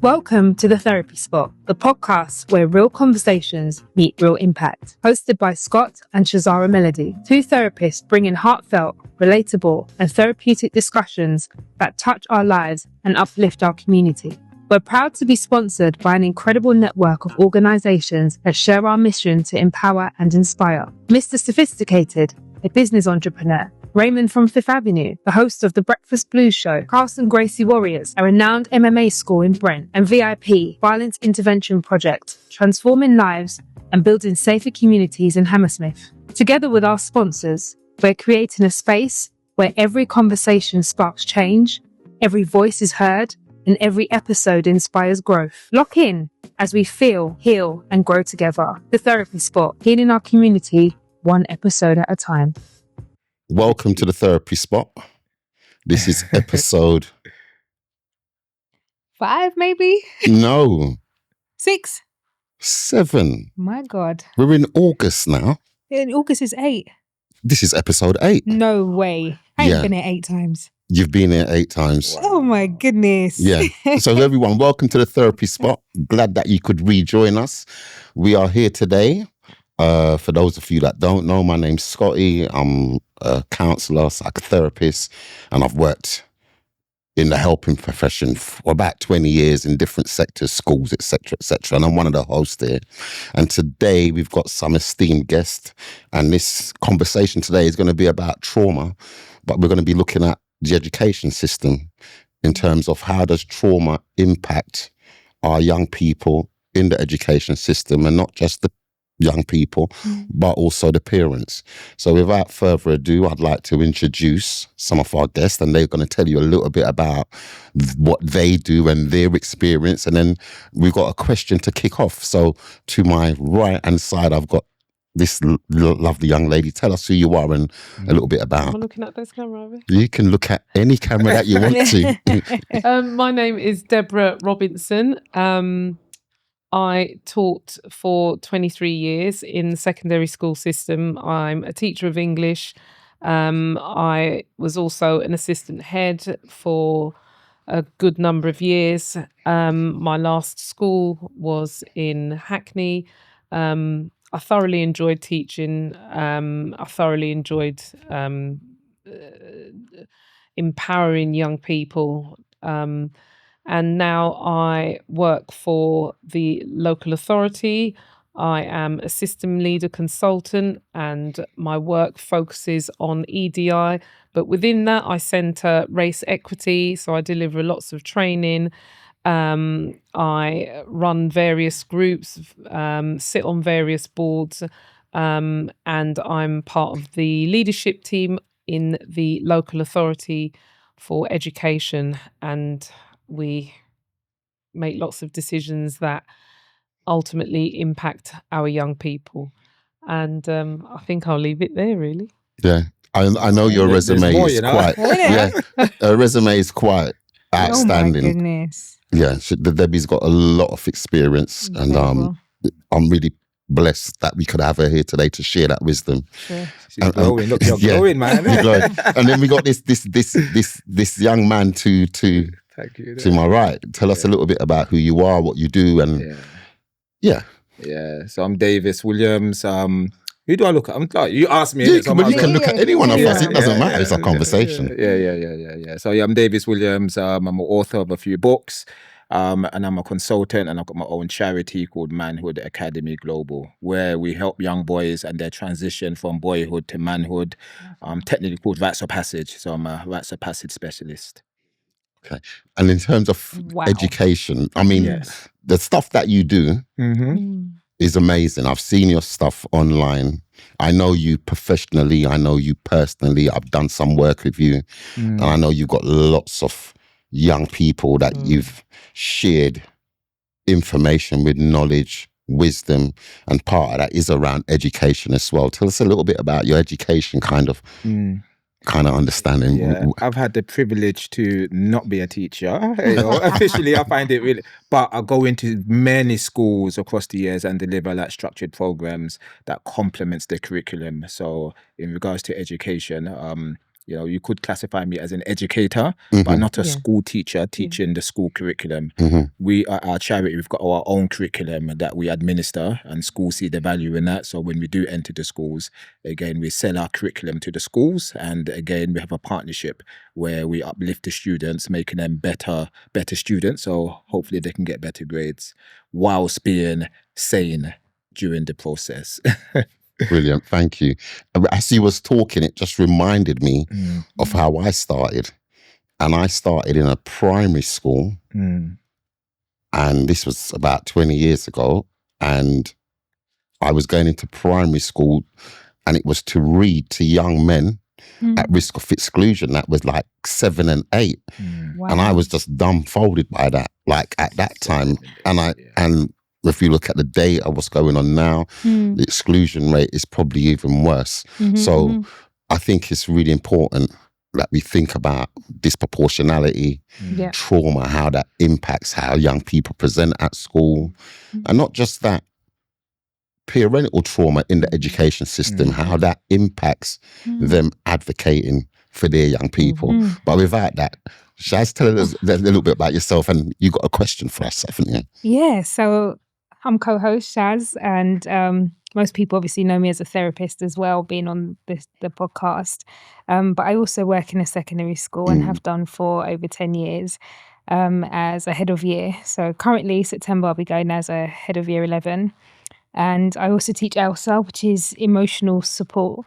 Welcome to The Therapy Spot, the podcast where real conversations meet real impact. Hosted by Scott and Shazara Melody, two therapists bringing heartfelt, relatable, and therapeutic discussions that touch our lives and uplift our community. We're proud to be sponsored by an incredible network of organizations that share our mission to empower and inspire. Mr. Sophisticated, a business entrepreneur. Raymond from Fifth Avenue, the host of the Breakfast Blues Show, Carlson Gracie Warriors, a renowned MMA school in Brent, and VIP, Violence Intervention Project, transforming lives and building safer communities in Hammersmith. Together with our sponsors, we're creating a space where every conversation sparks change, every voice is heard, and every episode inspires growth. Lock in as we feel, heal, and grow together. The Therapy Spot, healing our community one episode at a time. Welcome to the Therapy Spot. This is episode 5, maybe? No, 6. 7. My God. We're in August now. In August is 8. This is episode 8. No way. I ain't been here 8 times. You've been here 8 times. Oh my goodness. Yeah. So everyone, welcome to the Therapy Spot. Glad that you could rejoin us. We are here today. For those of you that don't know, my name's Scotty. I'm a counsellor, psychotherapist, and I've worked in the helping profession for about 20 years in different sectors, schools, etc., etc. And I'm one of the hosts here. And today we've got some esteemed guests, and this conversation today is going to be about trauma, but we're going to be looking at the education system in terms of how does trauma impact our young people in the education system, and not just the young people, but also the parents. So without further ado, I'd like to introduce some of our guests, and they're going to tell you a little bit about what they do and their experience. And then we've got a question to kick off. So to my right-hand side, I've got this lovely young lady. Tell us who you are and a little bit about. I'm looking at this camera, are we? You can look at any camera that you want to. My name is Debra Robinson. I taught for 23 years in the secondary school system. I'm a teacher of English. I was also an assistant head for a good number of years. My last school was in Hackney. I thoroughly enjoyed teaching. I thoroughly enjoyed empowering young people. And now I work for the local authority. I am a system leader consultant, and my work focuses on EDI. But within that, I centre race equity. So I deliver lots of training. I run various groups, sit on various boards, and I'm part of the leadership team in the local authority for education. And we make lots of decisions that ultimately impact our young people. And I think I'll leave it there, really. Yeah. I know your resume is quite... Yeah, resume is quite outstanding. Oh my goodness. Yeah, Debbie's got a lot of experience. Incredible. And I'm really blessed that we could have her here today to share that wisdom. Sure. She's glowing. Look, you're glowing, man. And then we got this young man to my right. Tell us a little bit about who you are, what you do, and yeah. So I'm Davis Williams. Who do I look at? I'm like, you asked me. You can look at any one of us. It doesn't matter. It's a conversation. Yeah. So I'm Davis Williams. I'm an author of a few books. And I'm a consultant, and I've got my own charity called Manhood Academy Global, where we help young boys and their transition from boyhood to manhood, technically called rites of passage. So I'm a rites of passage specialist. Okay. And in terms of education, I mean, the stuff that you do is amazing. I've seen your stuff online. I know you professionally. I know you personally. I've done some work with you. And I know you've got lots of young people that you've shared information with, knowledge, wisdom, and part of that is around education as well. Tell us a little bit about your education kind of understanding. Yeah, I've had the privilege to not be a teacher. Officially, I find it really, but I go into many schools across the years and deliver like structured programs that complements the curriculum. So in regards to education, you could classify me as an educator, Mm-hmm. but not a Yeah. school teacher teaching the school curriculum. Mm-hmm. We are our charity. We've got our own curriculum that we administer, and schools see the value in that. So when we do enter the schools, again, we sell our curriculum to the schools, and again, we have a partnership where we uplift the students, making them better students. So hopefully they can get better grades whilst being sane during the process. Brilliant, thank you. As you was talking, it just reminded me of how I started. And I started in a primary school, and this was about 20 years ago. And I was going into primary school, and it was to read to young men at risk of exclusion. That was like 7 and 8. Wow. And I was just dumbfounded by that, like at that time. And if you look at the data, what's going on now, the exclusion rate is probably even worse. So I think it's really important that we think about disproportionality, trauma, how that impacts how young people present at school. And not just that, parental trauma in the education system, how that impacts them advocating for their young people. But without that, Shaz, tell us a little bit about yourself, and you got a question for us, haven't you? Yeah, so I'm co-host Shaz, and most people obviously know me as a therapist as well, being on the podcast. But I also work in a secondary school and have done for over 10 years as a head of year. So currently, September, I'll be going as a head of year 11. And I also teach ELSA, which is emotional support.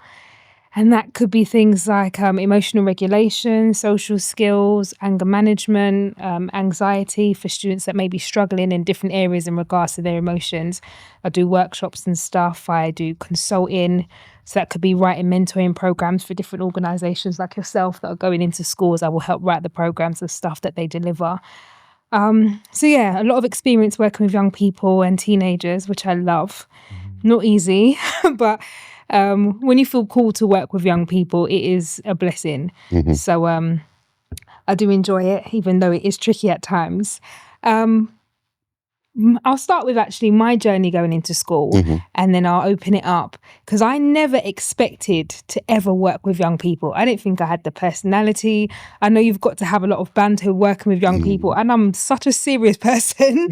And that could be things like emotional regulation, social skills, anger management, anxiety for students that may be struggling in different areas in regards to their emotions. I do workshops and stuff. I do consulting. So that could be writing mentoring programs for different organisations like yourself that are going into schools. I will help write the programs of stuff that they deliver. So yeah, a lot of experience working with young people and teenagers, which I love. Not easy, but when you feel called to work with young people, it is a blessing. So I do enjoy it, even though it is tricky at times. I'll start with actually my journey going into school, and then I'll open it up, because I never expected to ever work with young people. I didn't think I had the personality. I know you've got to have a lot of banter working with young people, and I'm such a serious person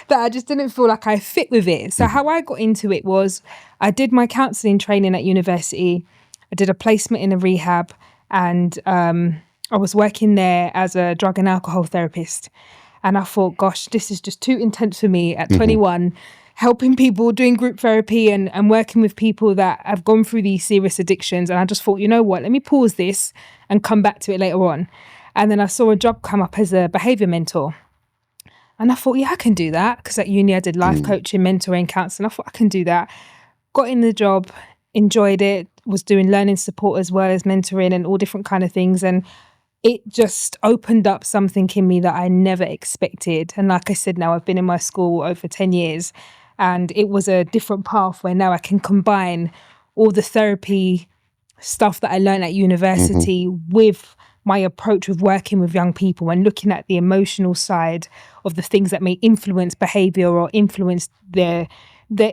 that I just didn't feel like I fit with it. So how I got into it was I did my counselling training at university. I did a placement in a rehab, and I was working there as a drug and alcohol therapist. And I thought, gosh, this is just too intense for me at 21, helping people, doing group therapy and working with people that have gone through these serious addictions. And I just thought, you know what, let me pause this and come back to it later on. And then I saw a job come up as a behaviour mentor. And I thought, yeah, I can do that. Because at uni, I did life coaching, mentoring, counselling. I thought, I can do that. Got in the job, enjoyed it, was doing learning support as well as mentoring and all different kind of things. And it just opened up something in me that I never expected. And like I said, now I've been in my school over 10 years, and it was a different path where now I can combine all the therapy stuff that I learned at university with my approach of working with young people and looking at the emotional side of the things that may influence behaviour or influence their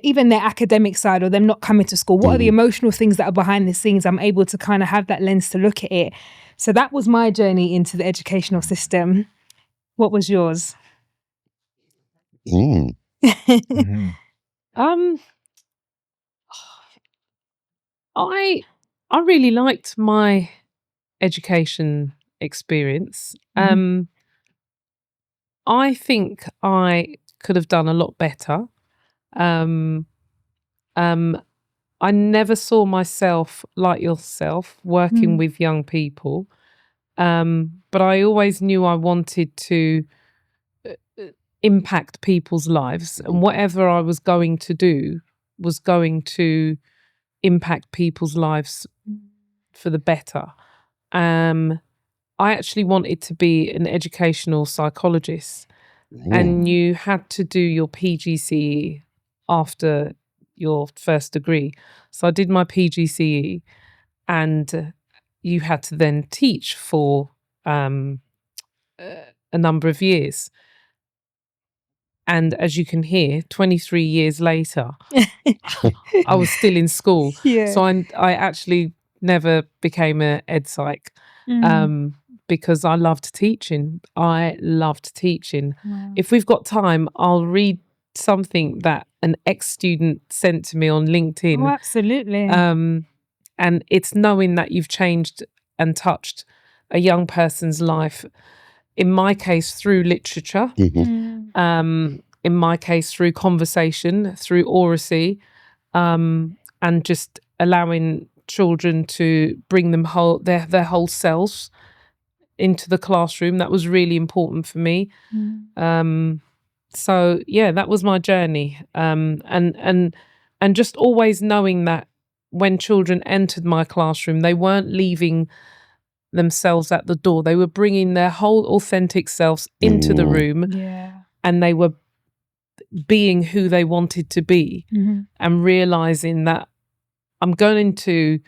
even their academic side, or them not coming to school. What are the emotional things that are behind the scenes? I'm able to kind of have that lens to look at it. So that was my journey into the educational system. What was yours? I really liked my education experience. I think I could have done a lot better. I never saw myself like yourself working with young people, but I always knew I wanted to impact people's lives, and whatever I was going to do was going to impact people's lives for the better. I actually wanted to be an educational psychologist, and you had to do your PGCE after your first degree. So I did my PGCE, and you had to then teach for a number of years. And as you can hear, 23 years later, I was still in school. Yeah. So I actually never became a ed psych because I loved teaching. Wow. If we've got time, I'll read something that an ex-student sent to me on LinkedIn. Oh, absolutely. And it's knowing that you've changed and touched a young person's life, in my case through literature, in my case through conversation, through oracy, and just allowing children to bring them their whole selves into the classroom. That was really important for me. So yeah, that was my journey. And just always knowing that when children entered my classroom, they weren't leaving themselves at the door. They were bringing their whole authentic selves into the room, and they were being who they wanted to be, and realizing that I'm going to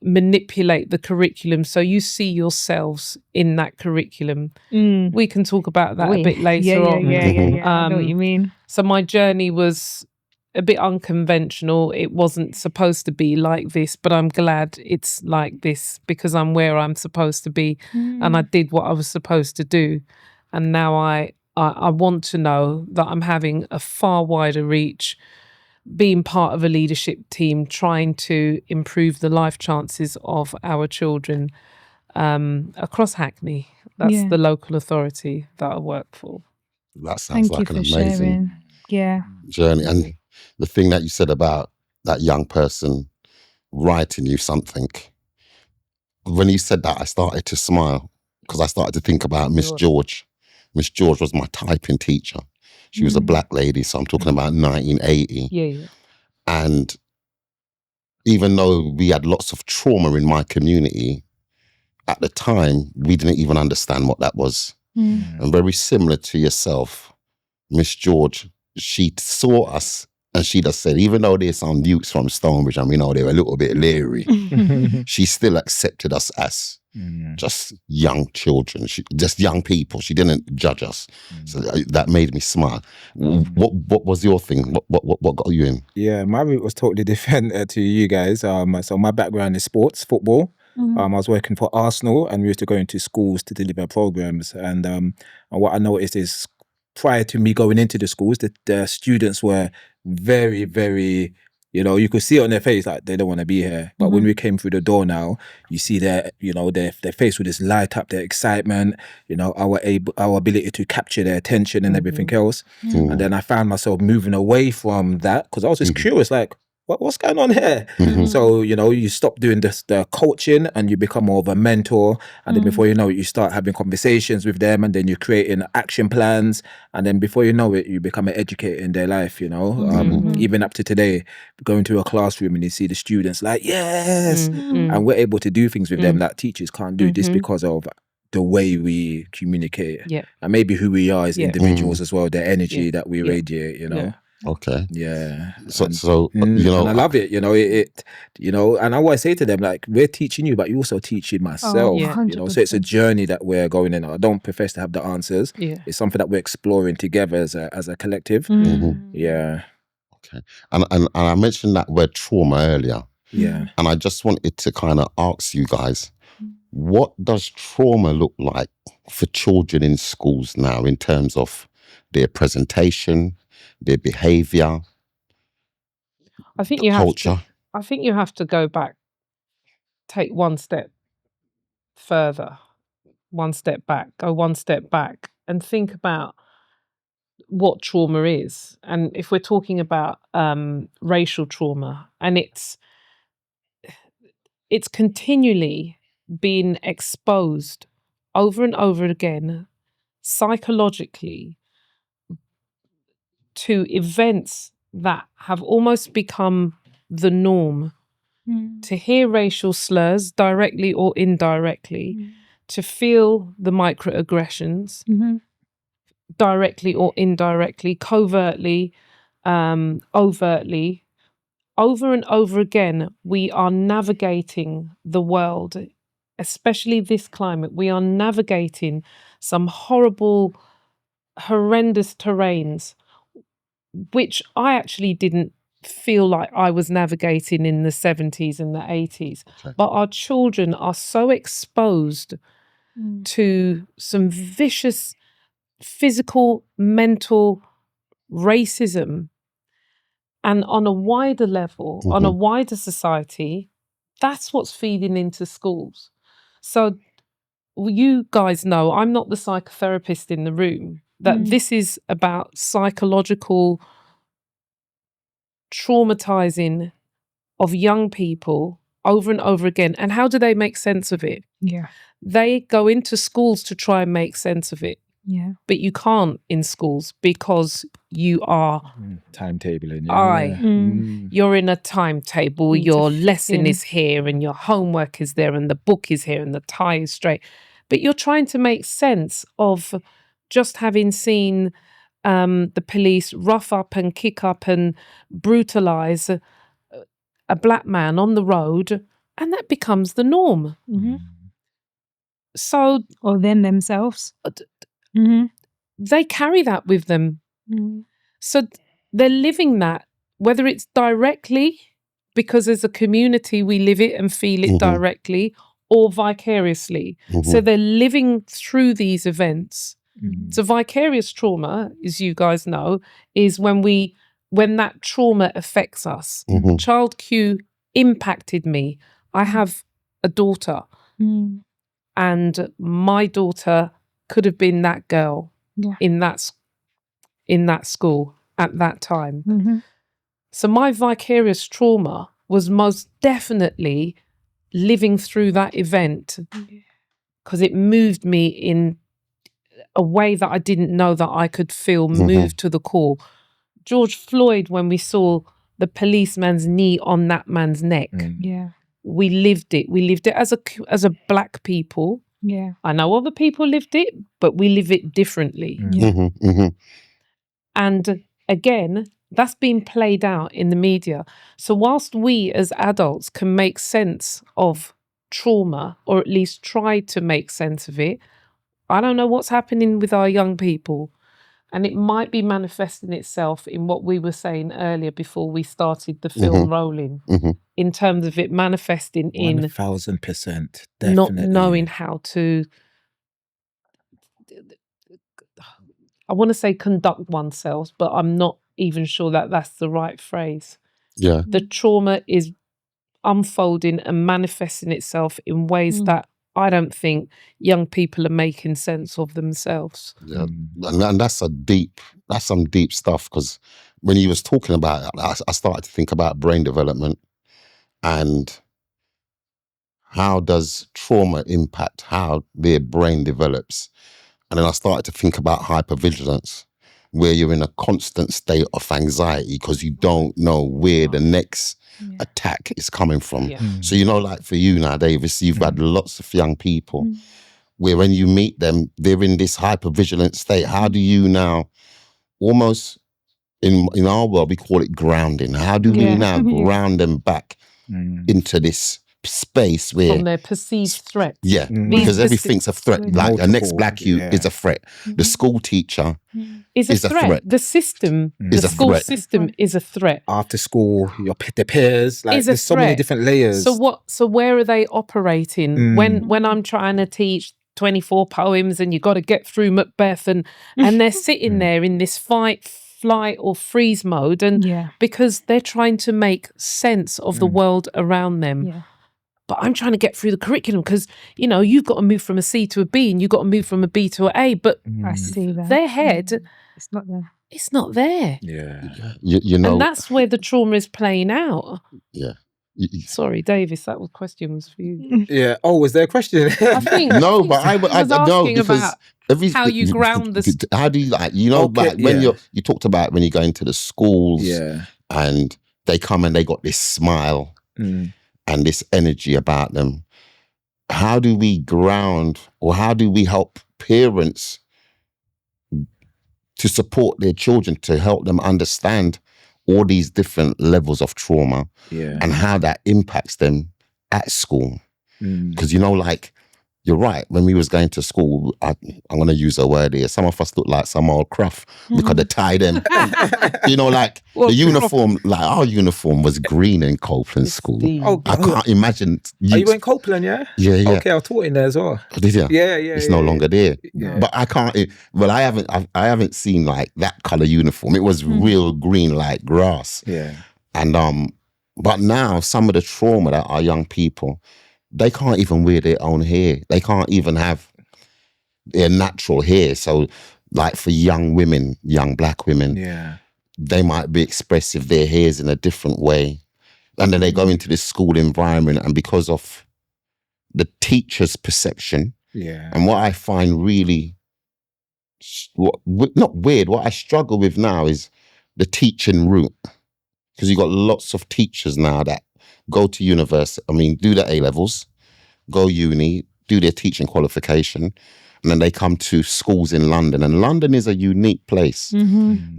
manipulate the curriculum so you see yourselves in that curriculum. We can talk about that a bit later on. I know what you mean. So my journey was a bit unconventional. It wasn't supposed to be like this, but I'm glad it's like this because I'm where I'm supposed to be, and I did what I was supposed to do. And now I want to know that I'm having a far wider reach, being part of a leadership team, trying to improve the life chances of our children across Hackney. That's the local authority that I work for. That sounds like an amazing journey. And the thing that you said about that young person writing you something, when you said that, I started to smile because I started to think about Miss George. Miss George was my typing teacher. She was a black lady, so I'm talking about 1980. Yeah. And even though we had lots of trauma in my community, at the time, we didn't even understand what that was. And very similar to yourself, Miss George, she saw us and she just said, even though there's some youths from Stonebridge and we know they're a little bit leery, she still accepted us as just young children, just young people. She didn't judge us. So that made me smile. What was your thing? What got you in? Yeah, my route was totally different to you guys. So my background is sports, football. I was working for Arsenal and we used to go into schools to deliver programs. And what I noticed is prior to me going into the schools, the students were very, very, you could see it on their face like they don't want to be here. But when we came through the door now, you see their face with this light up, their excitement, our ability to capture their attention and everything else. And then I found myself moving away from that because I was just curious, like, what's going on here? So, you stop doing the coaching and you become more of a mentor. And then before you know it, you start having conversations with them and then you're creating action plans. And then before you know it, you become an educator in their life, even up to today, going to a classroom and you see the students like, yes. And we're able to do things with them that teachers can't do just because of the way we communicate. And maybe who we are as individuals as well, the energy that we radiate, Okay. Yeah. So and I love it, and I always say to them, like, we're teaching you, but you're also teaching myself, so it's a journey that we're going in. I don't profess to have the answers. It's something that we're exploring together as a collective. Yeah. Okay. And I mentioned that word trauma earlier. Yeah. And I just wanted to kind of ask you guys, what does trauma look like for children in schools now in terms of their presentation, their behaviour, I think culture? I think you have to go back, take one step further, one step back, go one step back and think about what trauma is. And if we're talking about racial trauma, and it's continually being exposed over and over again psychologically to events that have almost become the norm. To hear racial slurs directly or indirectly, to feel the microaggressions directly or indirectly, covertly, overtly, over and over again, we are navigating the world, especially this climate. We are navigating some horrendous terrains, which I actually didn't feel like I was navigating in the 70s and the 80s. Okay. But our children are so exposed to some vicious physical, mental racism, and on a wider level, on a wider society, that's what's feeding into schools. So you guys know, I'm not the psychotherapist in the room, that this is about psychological traumatizing of young people over and over again. And how do they make sense of it? Yeah. They go into schools to try and make sense of it. Yeah. But you can't in schools because you are Timetabling. you're in a timetable, Need to your fit lesson in. is here and your homework is there and the book is here and the tie is straight. But you're trying to make sense of just having seen the police rough up and kick up and brutalize a black man on the road, and that becomes the norm. So Or them themselves. they carry that with them. So they're living that, whether it's directly, because as a community we live it and feel it directly, or vicariously. So they're living through these events. So vicarious trauma, as you guys know, is when that trauma affects us. Child Q impacted me. I have a daughter, and my daughter could have been that girl in that school at that time. So my vicarious trauma was most definitely living through that event, because it moved me in a way that I didn't know that I could feel moved to the core. George Floyd, when we saw the policeman's knee on that man's neck, we lived it. We lived it as a black people. I know other people lived it, but we live it differently. And again, that's being played out in the media. So whilst we as adults can make sense of trauma, or at least try to make sense of it, I don't know what's happening with our young people. And it might be manifesting itself in what we were saying earlier before we started the film rolling, in terms of it manifesting in 1000%. not Definitely. knowing how to, I want to say conduct oneself, but I'm not even sure that that's the right phrase. Yeah. The trauma is unfolding and manifesting itself in ways that I don't think young people are making sense of themselves. Yeah. And that's some deep stuff, because when you was talking about it, I started to think about brain development and how does trauma impact how their brain develops. And then I started to think about hypervigilance, where you're in a constant state of anxiety because you don't know where the next attack is coming from. So, like for you now, Davis, you've had lots of young people where when you meet them, they're in this hypervigilant state. How do you now, almost in our world, we call it grounding. How do we now ground them back into this space where From their perceived threats. because everything's a threat. Like a next black youth is a threat. The school teacher is a threat. The system, Is the a school threat. system is a threat. After school, the peers, like Is a there's so many threat. different layers. So where are they operating when I'm trying to teach 24 poems and you got to get through Macbeth and they're sitting there in this fight, flight or freeze mode, and because they're trying to make sense of the world around them. But I'm trying to get through the curriculum because, you've got to move from a C to a B and you've got to move from a B to an A. But I see that. their head, It's not there. it's not there. you know. And that's where the trauma is playing out. Yeah. Sorry, Davis, that question was for you. Yeah. Oh, was there a question? I think No, but I was know, asking because about how you ground the how do you Okay, when you talked about when you go into the schools and they come and they got this smile and this energy about them. How do we ground, or how do we help parents to support their children, to help them understand all these different levels of trauma and how that impacts them at school? Because you're right. When we was going to school, I'm going to use a word here. Some of us look like some old cruff because they tie them. You know, like Well, the uniform, like our uniform was green in Copeland School. Oh, I can't imagine. Are you in Copeland, yeah? Yeah. Okay, I taught in there as well. Did you? Yeah. It's no longer there. Yeah. But I can't. Well, I haven't seen like that color uniform. It was real green, like grass. Yeah. And but now some of the trauma that our young people, they can't even wear their own hair. They can't even have their natural hair. So, like for young women, young black women, Yeah. they might be expressive their hairs in a different way, and then they go into this school environment, and because of the teacher's perception, Yeah. and what I find really not weird, what I struggle with now is the teaching route. Because you've got lots of teachers now that go to university, do their A-levels, go uni, do their teaching qualification, and then they come to schools in London. And London is a unique place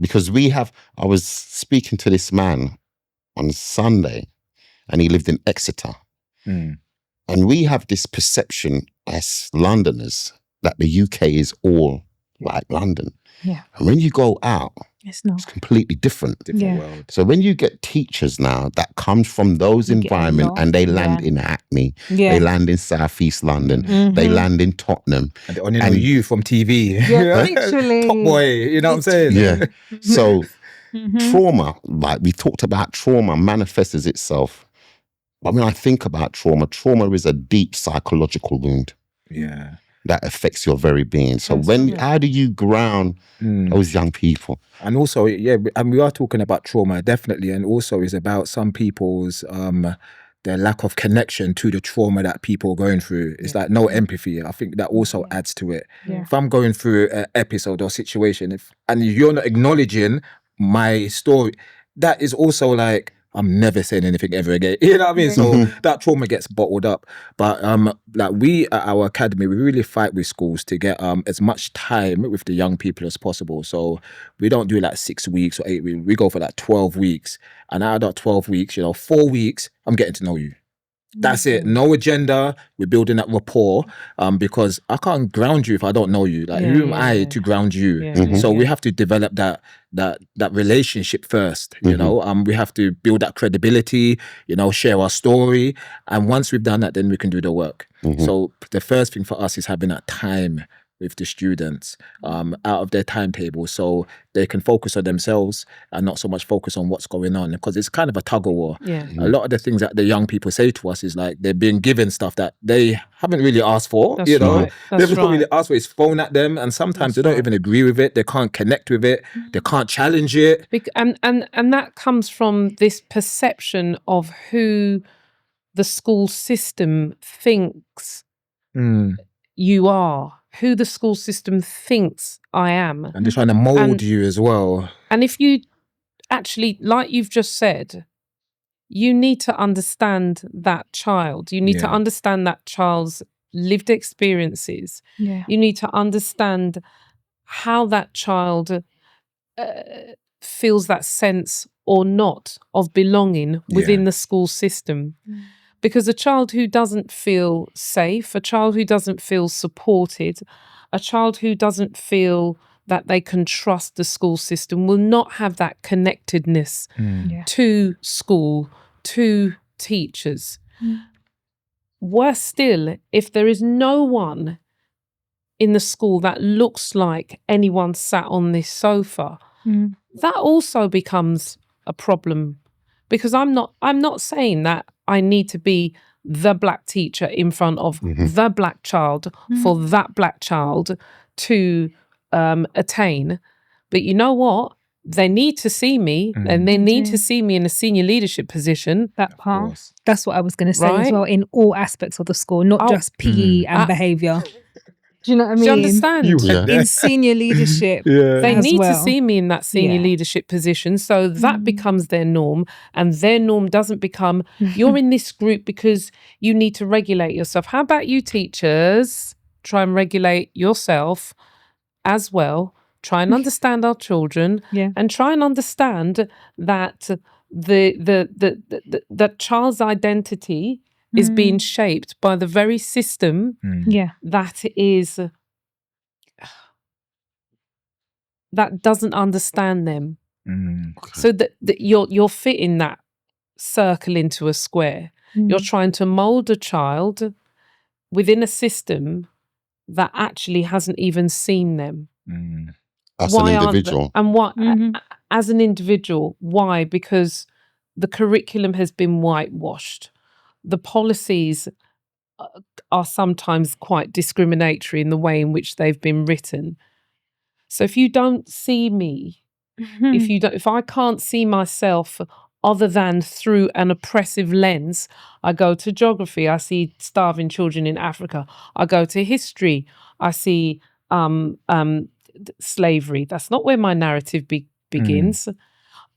because I was speaking to this man on Sunday, and he lived in Exeter. And we have this perception as Londoners that the UK is all like London. Yeah. And when you go out, It's not. it's completely different. Different world. So when you get teachers now that come from those You get a environments lot. and they land Yeah. in Hackney, Yeah. they land in South East London, they land in Tottenham. And they only know you from TV. Yeah, literally. Top boy, you know what I'm saying? Yeah. So trauma, like we talked about, trauma manifests itself. But when I think about trauma is a deep psychological wound Yeah. that affects your very being. So how do you ground those young people? And also, and we are talking about trauma, definitely. And also it's about some people's their lack of connection to the trauma that people are going through. It's like no empathy. I think that also adds to it. Yeah. If I'm going through an episode or situation, and you're not acknowledging my story, that is also like, I'm never saying anything ever again. You know what I mean? So that trauma gets bottled up. But like we at our academy, we really fight with schools to get as much time with the young people as possible. So we don't do like 6 weeks or 8 weeks. We go for like 12 weeks. And out of that 12 weeks, 4 weeks, I'm getting to know you. That's it. No agenda. We're building that rapport because I can't ground you if I don't know you. Like, who am I to ground you? So we have to develop that relationship first. You know, we have to build that credibility. Share our story, and once we've done that, then we can do the work. So the first thing for us is having that time with the students out of their timetable, so they can focus on themselves and not so much focus on what's going on, because it's kind of a tug of war. A lot of the things that the young people say to us is like they're being given stuff that they haven't really asked for. That's right. They've not really asked for it. It's thrown at them, and sometimes they don't even agree with it. They can't connect with it. They can't challenge it. And that comes from this perception of who the school system thinks you are, who the school system thinks I am. And they're trying to mold you as well. And if you actually, like you've just said, you need to understand that child. You need to understand that child's lived experiences. Yeah. You need to understand how that child feels that sense or not of belonging within the school system. Because a child who doesn't feel safe, a child who doesn't feel supported, a child who doesn't feel that they can trust the school system will not have that connectedness to school, to teachers. Worse still, if there is no one in the school that looks like anyone sat on this sofa, that also becomes a problem. Because I'm not saying that I need to be the black teacher in front of the black child for that black child to attain. But you know what? They need to see me, and they need to see me in a senior leadership position. That part. That's what I was going to say as Right? well, in all aspects of the school, not just PE and behaviour. Do you know what I mean? Do you understand? In senior leadership. They as need well. to see me in that senior leadership position. So that becomes their norm, and their norm doesn't become, you're in this group because you need to regulate yourself. How about you teachers try and regulate yourself as well? Try and understand our children and try and understand that the child's identity is being shaped by the very system Yeah. that doesn't understand them. Okay. So that you're fitting that circle into a square. You're trying to mold a child within a system that actually hasn't even seen them. As an individual. And what as an individual? Why? Because the curriculum has been whitewashed. The policies are sometimes quite discriminatory in the way in which they've been written. So if you don't see me, if I can't see myself other than through an oppressive lens, I go to geography, I see starving children in Africa. I go to history, I see slavery. That's not where my narrative begins.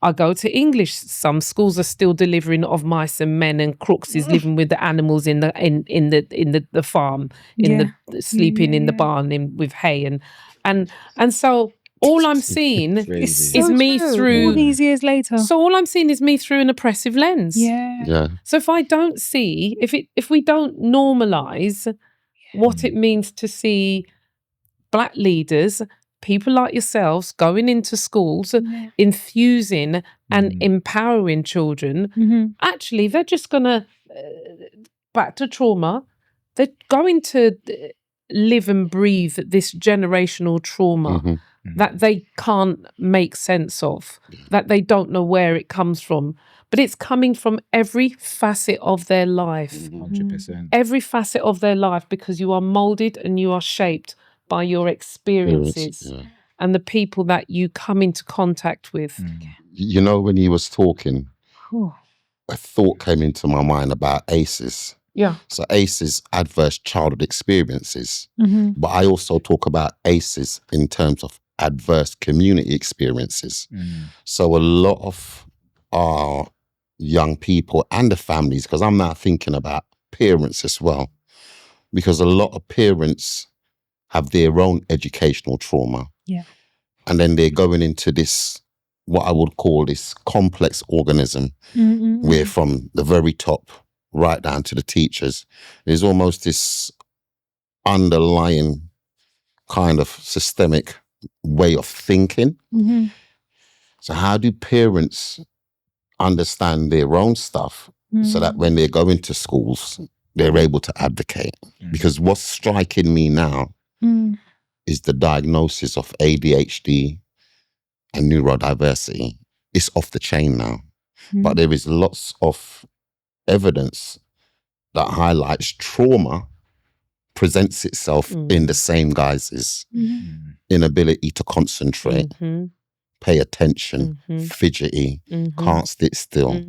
I go to English. Some schools are still delivering of mice and men and crooks is living with the animals in the farm, sleeping in the barn with hay and so all I'm seeing is me through all these years later. So all I'm seeing is me through an oppressive lens. Yeah. So if I don't see, if we don't normalize what it means to see Black leaders, people like yourselves going into schools, infusing and empowering children, actually they're just gonna back to trauma. They're going to live and breathe this generational trauma that they can't make sense of, that they don't know where it comes from, but it's coming from every facet of their life. 100%. Every facet of their life, because you are molded and you are shaped by your experiences and the people that you come into contact with. You know, when you was talking, a thought came into my mind about ACEs. Yeah. So ACEs, adverse childhood experiences. But I also talk about ACEs in terms of adverse community experiences. So a lot of our young people and the families, because I'm now thinking about parents as well, because a lot of parents have their own educational trauma. Yeah. And then they're going into this, what I would call this complex organism, where from the very top right down to the teachers, there's almost this underlying kind of systemic way of thinking. So how do parents understand their own stuff so that when they go into schools, they're able to advocate? Because what's striking me now is the diagnosis of ADHD and neurodiversity. It's off the chain now. But there is lots of evidence that highlights trauma presents itself in the same guises. Inability to concentrate, pay attention, fidgety, can't sit still.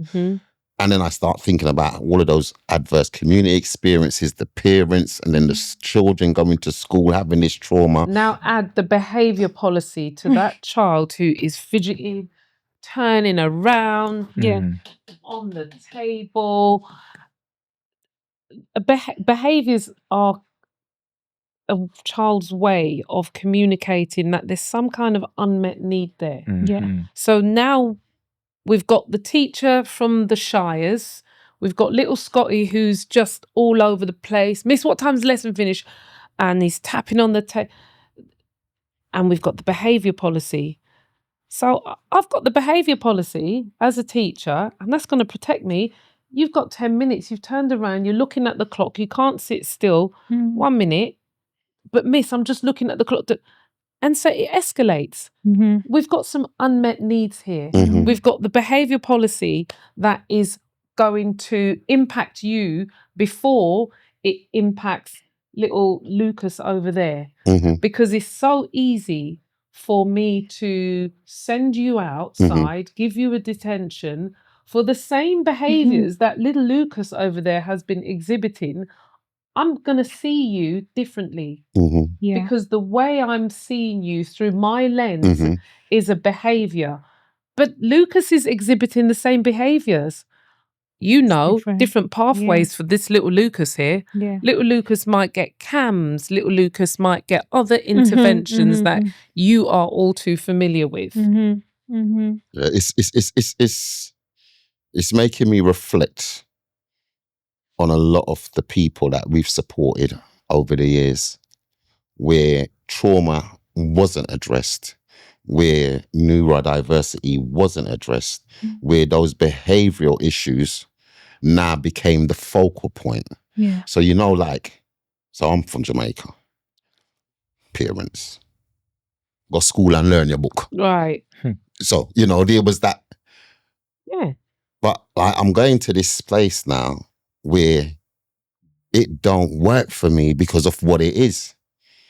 And then I start thinking about all of those adverse community experiences, the parents, and then the children going to school having this trauma. Now add the behaviour policy to that child who is fidgety, turning around, on the table. Behaviours are a child's way of communicating that there's some kind of unmet need there. So now we've got the teacher from the Shires. We've got little Scotty who's just all over the place. Miss, what time's the lesson finish? And he's tapping on the table. And we've got the behaviour policy. So I've got the behaviour policy as a teacher, and that's going to protect me. You've got 10 minutes. You've turned around. You're looking at the clock. You can't sit still. 1 minute. But miss, I'm just looking at the clock. And so it escalates. We've got some unmet needs here. We've got the behaviour policy that is going to impact you before it impacts little Lucas over there. Because it's so easy for me to send you outside, give you a detention for the same behaviours that little Lucas over there has been exhibiting. I'm going to see you differently because the way I'm seeing you through my lens is a behaviour. But Lucas is exhibiting the same behaviours. You know, different pathways for this little Lucas here. Little Lucas might get CAMS. Little Lucas might get other interventions that you are all too familiar with. It's making me reflect on a lot of the people that we've supported over the years, where trauma wasn't addressed, where neurodiversity wasn't addressed, where those behavioral issues now became the focal point. Yeah. So, so I'm from Jamaica. Parents, go school and learn your book. Right. So, there was that. Yeah. But I'm going to this place now where it don't work for me because of what it is.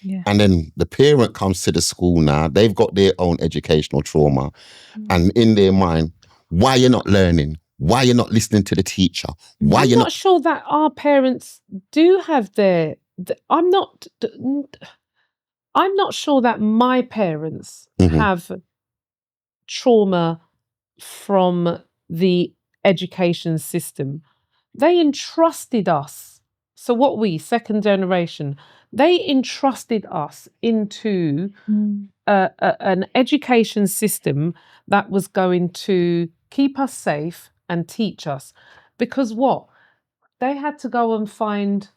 Yeah. And then the parent comes to the school now, they've got their own educational trauma. And in their mind, why you're not learning? Why you're not listening to the teacher? Why I'm you're not sure that our parents do have I'm not sure that my parents have trauma from the education system. They entrusted us. So what second generation, they entrusted us into an education system that was going to keep us safe and teach us. Because they had to go and find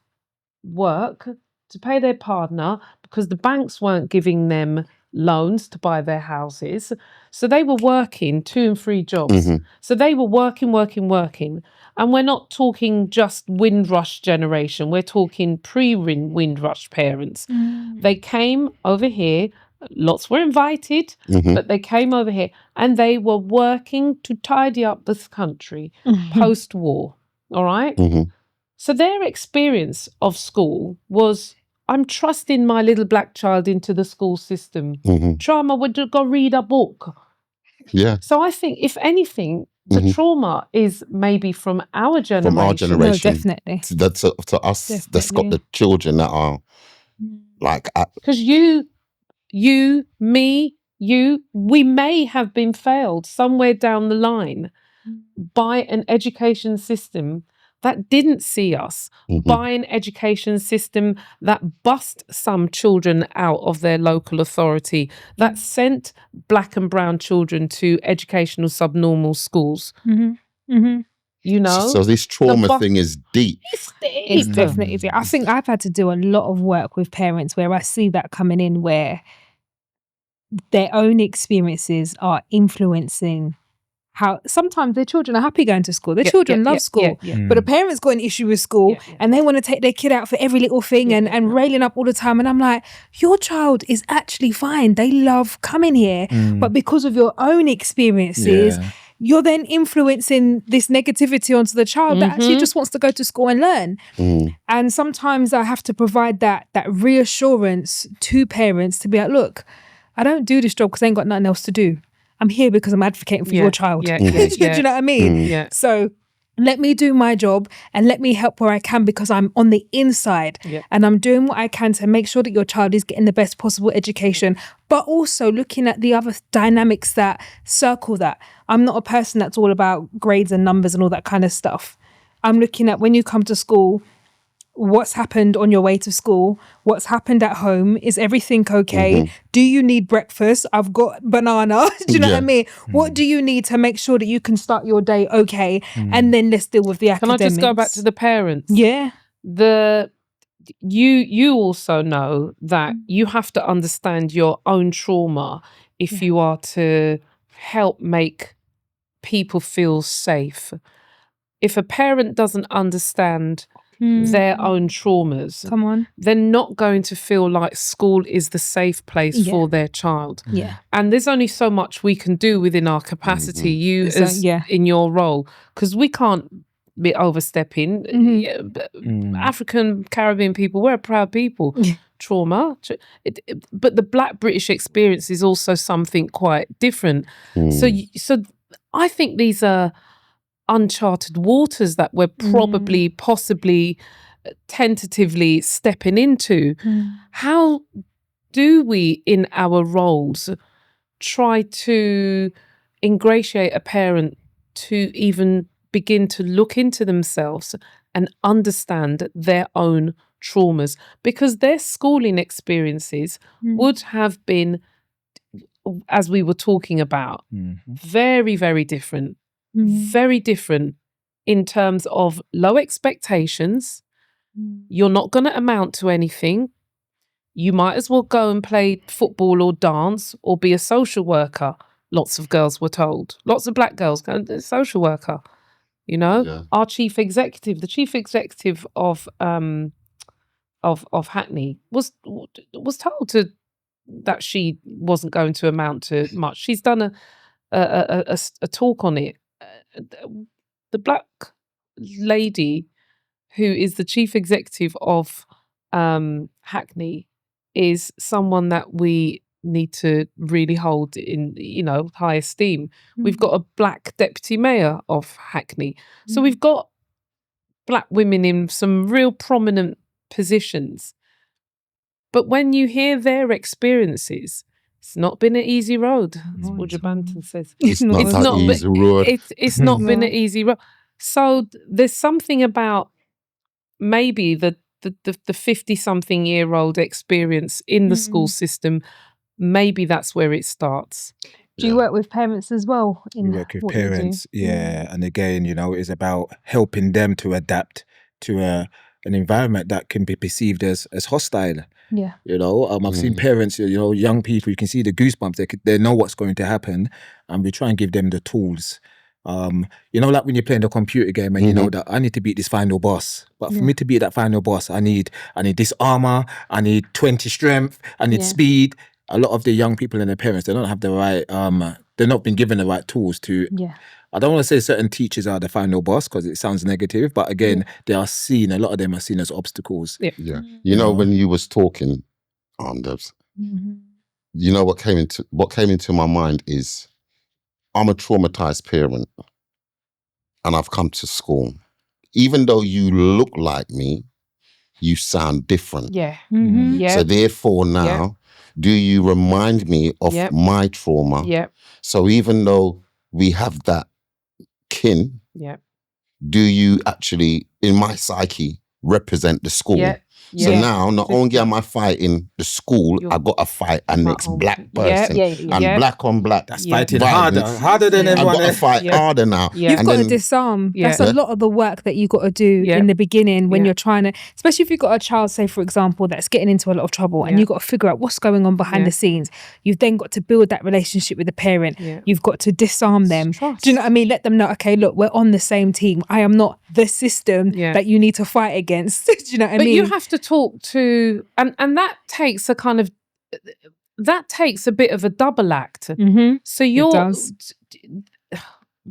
work to pay their partner because the banks weren't giving them loans to buy their houses. So they were working 2 and 3 jobs. So they were working. And we're not talking just Windrush generation. We're talking pre-Windrush parents. They came over here. Lots were invited, but they came over here and they were working to tidy up this country post-war. All right? So their experience of school was, I'm trusting my little black child into the school system. Trauma would go read a book. Yeah. So I think, if anything, the trauma is maybe from our generation. From our generation. No, definitely. To us, that's got the children that are like... Because we may have been failed somewhere down the line by an education system that didn't see us, by an education system that bust some children out of their local authority, that sent black and brown children to educational subnormal schools. So this trauma thing is deep. It's definitely deep. I think I've had to do a lot of work with parents where I see that coming in, where their own experiences are influencing how sometimes their children are happy going to school. Their children love school. But the parents got an issue with school and they want to take their kid out for every little thing and railing up all the time. And I'm like, your child is actually fine. They love coming here. But because of your own experiences, you're then influencing this negativity onto the child that actually just wants to go to school and learn. And sometimes I have to provide that reassurance to parents to be like, look, I don't do this job because I ain't got nothing else to do. I'm here because I'm advocating for your child. Do you know what I mean? So let me do my job and let me help where I can because I'm on the inside and I'm doing what I can to make sure that your child is getting the best possible education, but also looking at the other dynamics that circle that. I'm not a person that's all about grades and numbers and all that kind of stuff. I'm looking at when you come to school, what's happened on your way to school, what's happened at home, is everything okay? Do you need breakfast? I've got banana. Do you know what I mean? What do you need to make sure that you can start your day okay? And then let's deal with the academics. Can I just go back to the parents? Yeah. You also know that you have to understand your own trauma if you are to help make people feel safe. If a parent doesn't understand their own traumas, they're not going to feel like school is the safe place for their child. And there's only so much we can do within our capacity, in your role, because we can't be overstepping. African Caribbean people, we're a proud people. Trauma, but the Black British experience is also something quite different. So I think these are uncharted waters that we're probably, possibly, tentatively stepping into. How do we, in our roles, try to ingratiate a parent to even begin to look into themselves and understand their own traumas? Because their schooling experiences would have been, as we were talking about, very, very different. Very different in terms of low expectations. You're not going to amount to anything. You might as well go and play football or dance or be a social worker. Lots of girls were told. Lots of black girls go to social worker. You know, Yeah. our chief executive, the chief executive of Hackney was told that she wasn't going to amount to much. She's done a talk on it. The black lady who is the chief executive of Hackney is someone that we need to really hold in, high esteem. We've got a black deputy mayor of Hackney. So we've got black women in some real prominent positions. But when you hear their experiences, it's not been an easy road, as Roger Banton says. It's not It's an not easy road. It's not been an easy road. So there's something about maybe the 50-something-year-old experience in the school system. Maybe that's where it starts. Do you work with parents as well? We work with parents, and again, it's about helping them to adapt to an environment that can be perceived as hostile. Yeah. I've seen parents, young people, you can see the goosebumps. They know what's going to happen, and we try and give them the tools. Like when you're playing the computer game and you know that I need to beat this final boss. But for me to beat that final boss, I need this armor, I need 20 strength, I need speed. A lot of the young people and their parents, they don't have the right, they're not been given the right tools to. Yeah. I don't want to say certain teachers are the final boss because it sounds negative, but again, they are seen, a lot of them are seen as obstacles. Yeah. When you was talking, Debs, what came into my mind is I'm a traumatized parent and I've come to school. Even though you look like me, you sound different. Yeah. So therefore now, do you remind me of my trauma? Yeah. So even though we have that kin, do you actually, in my psyche, represent the school? Yeah. So now, not only am I fighting the school, I got to fight a next black person. And black on black. That's fighting harder than everyone else. I've got to fight harder now. You've got to disarm. That's a lot of the work that you got to do in the beginning when you're trying to, especially if you've got a child, say for example, that's getting into a lot of trouble and you've got to figure out what's going on behind the scenes. You've then got to build that relationship with the parent. You've got to disarm them. Do you know what I mean? Let them know, okay, look, we're on the same team. I am not the system that you need to fight against. Do you know what I mean? But you have to talk to, and that takes a kind of, that takes a bit of a double act. So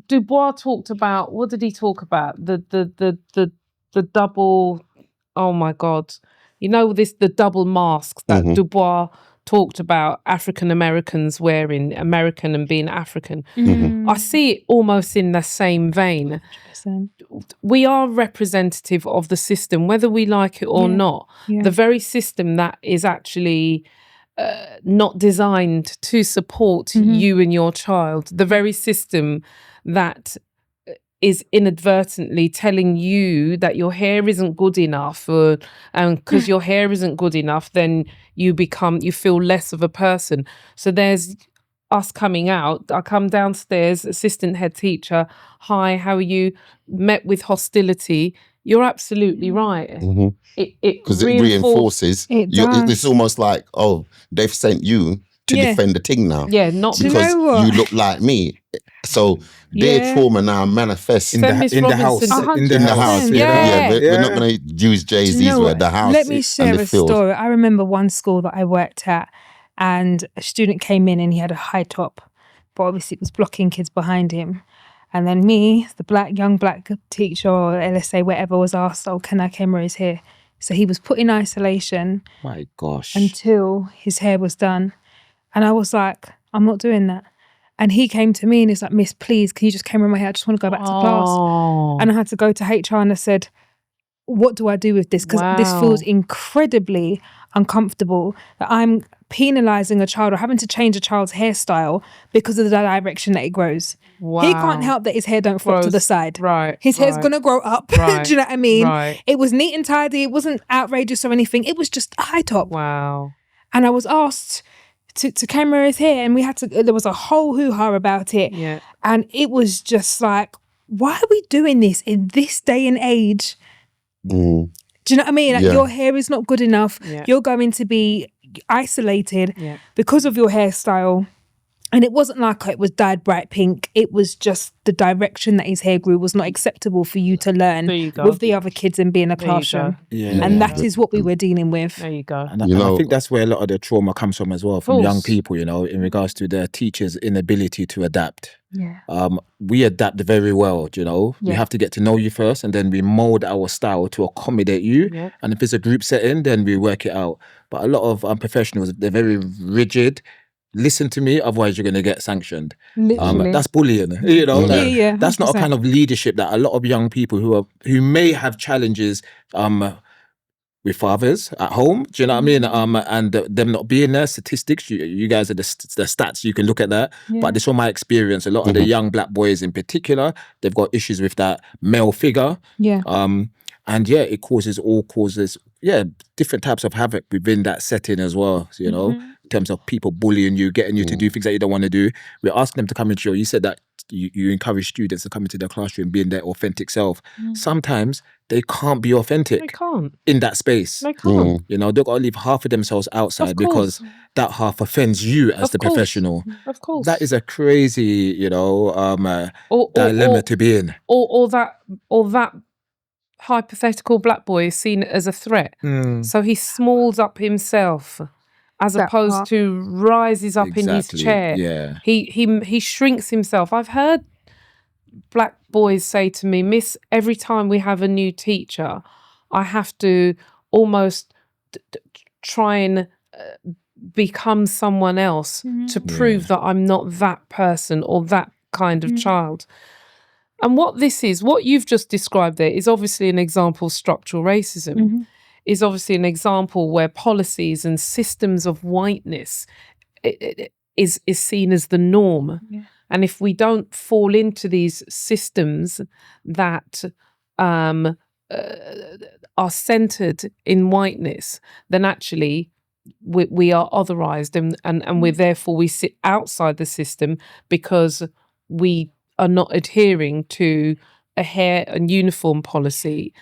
Dubois talked about, what did he talk about? The double, oh my God, the double mask that Dubois talked about African Americans wearing, American and being African. I see it almost in the same vein. 100%. We are representative of the system, whether we like it or not. The very system that is actually not designed to support you and your child. The very system that is inadvertently telling you that your hair isn't good enough, and because your hair isn't good enough, then you feel less of a person. So there's us coming out. I come downstairs, assistant head teacher. Hi, how are you? Met with hostility. You're absolutely right. Because it reinforces. It's almost like, oh, they've sent you to defend the thing now. Yeah, not because you look like me. So their trauma now manifests in the house. In the house. We're not going to use Jay-Z's word. The house. Let me share a story. I remember one school that I worked at, and a student came in and he had a high top, but obviously it was blocking kids behind him. And then me, the young black teacher or LSA, whatever, was asked, oh, can our cameras here? So he was put in isolation. My gosh. Until his hair was done. And I was like, I'm not doing that. And he came to me and he's like, Miss, please, can you just camera my hair? I just want to go back to class. And I had to go to HR and I said, what do I do with this? Because this feels incredibly uncomfortable that I'm penalising a child or having to change a child's hairstyle because of the direction that it grows. He can't help that his hair don't flop to the side. His hair's going to grow up. Do you know what I mean? It was neat and tidy. It wasn't outrageous or anything. It was just a high top. And I was asked to camera his hair, and there was a whole hoo-ha about it. And it was just like, why are we doing this in this day and age? Mm. Do you know what I mean? Like, Yeah. your hair is not good enough. Yeah. You're going to be isolated Yeah. because of your hairstyle. And it wasn't like it was dyed bright pink. It was just the direction that his hair grew was not acceptable for you to learn There you go. with the other kids and be in a There you classroom. go. Yeah. And that is what we were dealing with. There you go. And, You and I know- think that's where a lot of the trauma comes from as well, from young course. people, you know, in regards to their teachers' inability to adapt. Yeah. We adapt very well, you know. We Yeah. have to get to know you first, and then we mold our style to accommodate you. Yeah. And if it's a group setting, then we work it out. But a lot of professionals, they're very rigid. Listen to me, otherwise you're going to get sanctioned. Literally. That's bullying, you know. Yeah. like, Yeah, that's not a 100%. kind of leadership that a lot of young people who may have challenges with fathers at home. Do you know what I mean? And them not being there, statistics. You guys are the stats. You can look at that. Yeah. But this from my experience, a lot of the young black boys in particular, they've got issues with that male figure. Yeah. And yeah, it causes different types of havoc within that setting as well. You know, in terms of people bullying you, getting you to do things that you don't want to do. We're asking them to come into you said that you encourage students to come into their classroom being their authentic self. Sometimes they can't be authentic They can't. in that space. They can't. You know, they've got to leave half of themselves outside Of course. because that half offends you as Of the course. professional. Of course. That is a crazy, you know, dilemma to be in. Or that hypothetical black boy is seen as a threat. So he smalls up himself as That opposed part. to rises up in his Exactly, chair. yeah. He shrinks himself. I've heard black boys say to me, "Miss, every time we have a new teacher, I have to almost try and become someone else to prove that I'm not that person or that kind of child." And what you've just described there is obviously an example of structural racism, is obviously an example where policies and systems of whiteness is seen as the norm. Yeah. And if we don't fall into these systems that are centered in whiteness, then actually we are otherized and we sit outside the system because we are not adhering to a hair and uniform policy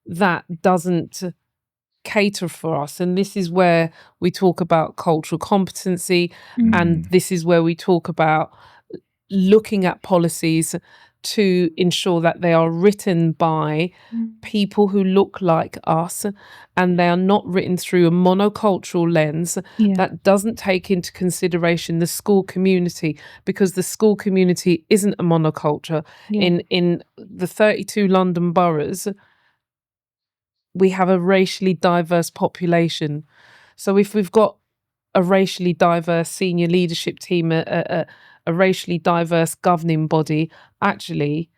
that doesn't cater for us. And this is where we talk about cultural competency, and this is where we talk about looking at policies to ensure that they are written by people who look like us, and they are not written through a monocultural lens that doesn't take into consideration the school community, because the school community isn't a monoculture. In the 32 London boroughs, we have a racially diverse population. So if we've got a racially diverse senior leadership team, a racially diverse governing body, actually,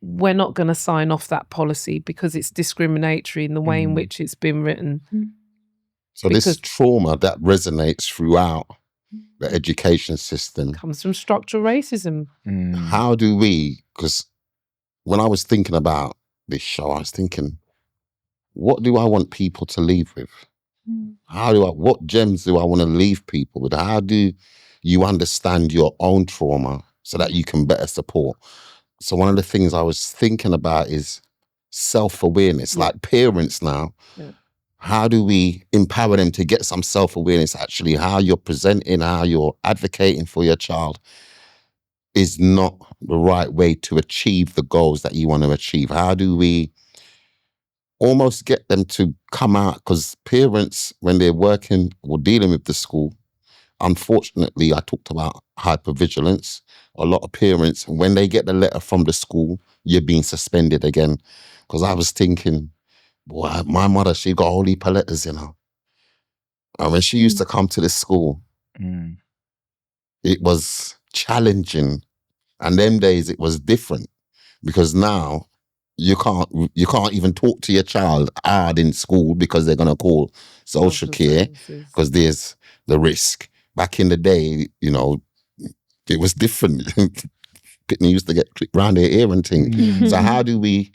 we're not going to sign off that policy because it's discriminatory in the way in which it's been written. So this trauma that resonates throughout the education system. Comes from structural racism. How do we, because when I was thinking about this show, I was thinking, what do I want people to leave with? What gems do I want to leave people with? How do you understand your own trauma so that you can better support? So one of the things I was thinking about is self-awareness. Like parents now, how do we empower them to get some self-awareness? Actually, how you're presenting, how you're advocating for your child is not the right way to achieve the goals that you want to achieve. How do we almost get them to come out? Because parents, when they're working or dealing with the school, unfortunately, I talked about hypervigilance. A lot of parents, when they get the letter from the school, you're being suspended again. Because I was thinking, boy, my mother, she got a whole heap of letters, you know. And when she used to come to the school, it was challenging. And them days, it was different. Because now, you can't even talk to your child hard in school because they're going to call social care because there's the risk. Back in the day, you know, it was different. Pitney used to get clipped around their ear and things. So how do we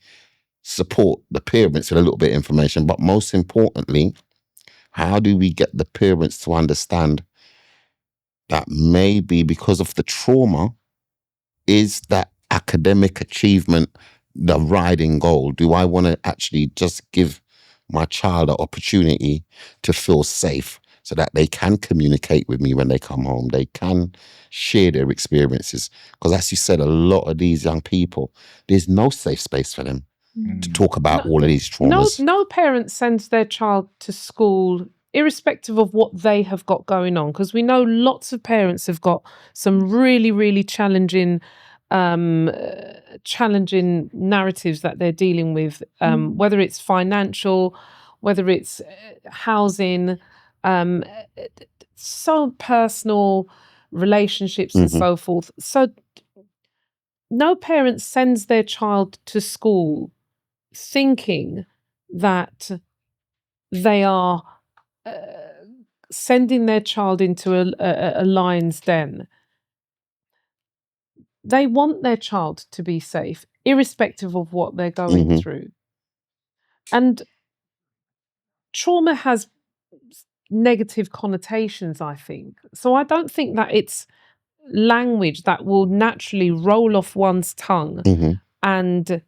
support the parents with a little bit of information? But most importantly, how do we get the parents to understand that maybe because of the trauma is that academic achievement the riding goal? Do I want to actually just give my child an opportunity to feel safe so that they can communicate with me when they come home? They can share their experiences. Because as you said, a lot of these young people, there's no safe space for them to talk about all of these traumas. No parent sends their child to school irrespective of what they have got going on, because we know lots of parents have got some really, really challenging narratives that they're dealing with, whether it's financial, whether it's housing, so personal relationships and so forth. So no parent sends their child to school thinking that they are sending their child into a lion's den. They want their child to be safe, irrespective of what they're going through. And trauma has negative connotations, I think. So I don't think that it's language that will naturally roll off one's tongue and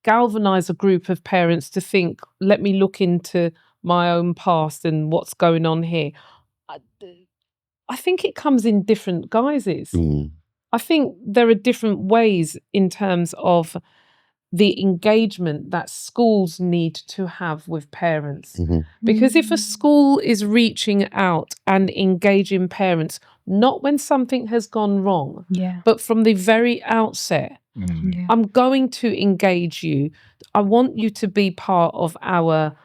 galvanize a group of parents to think, let me look into my own past and what's going on here. I think it comes in different guises. I think there are different ways in terms of the engagement that schools need to have with parents. Because if a school is reaching out and engaging parents, not when something has gone wrong, but from the very outset, I'm going to engage you. I want you to be part of our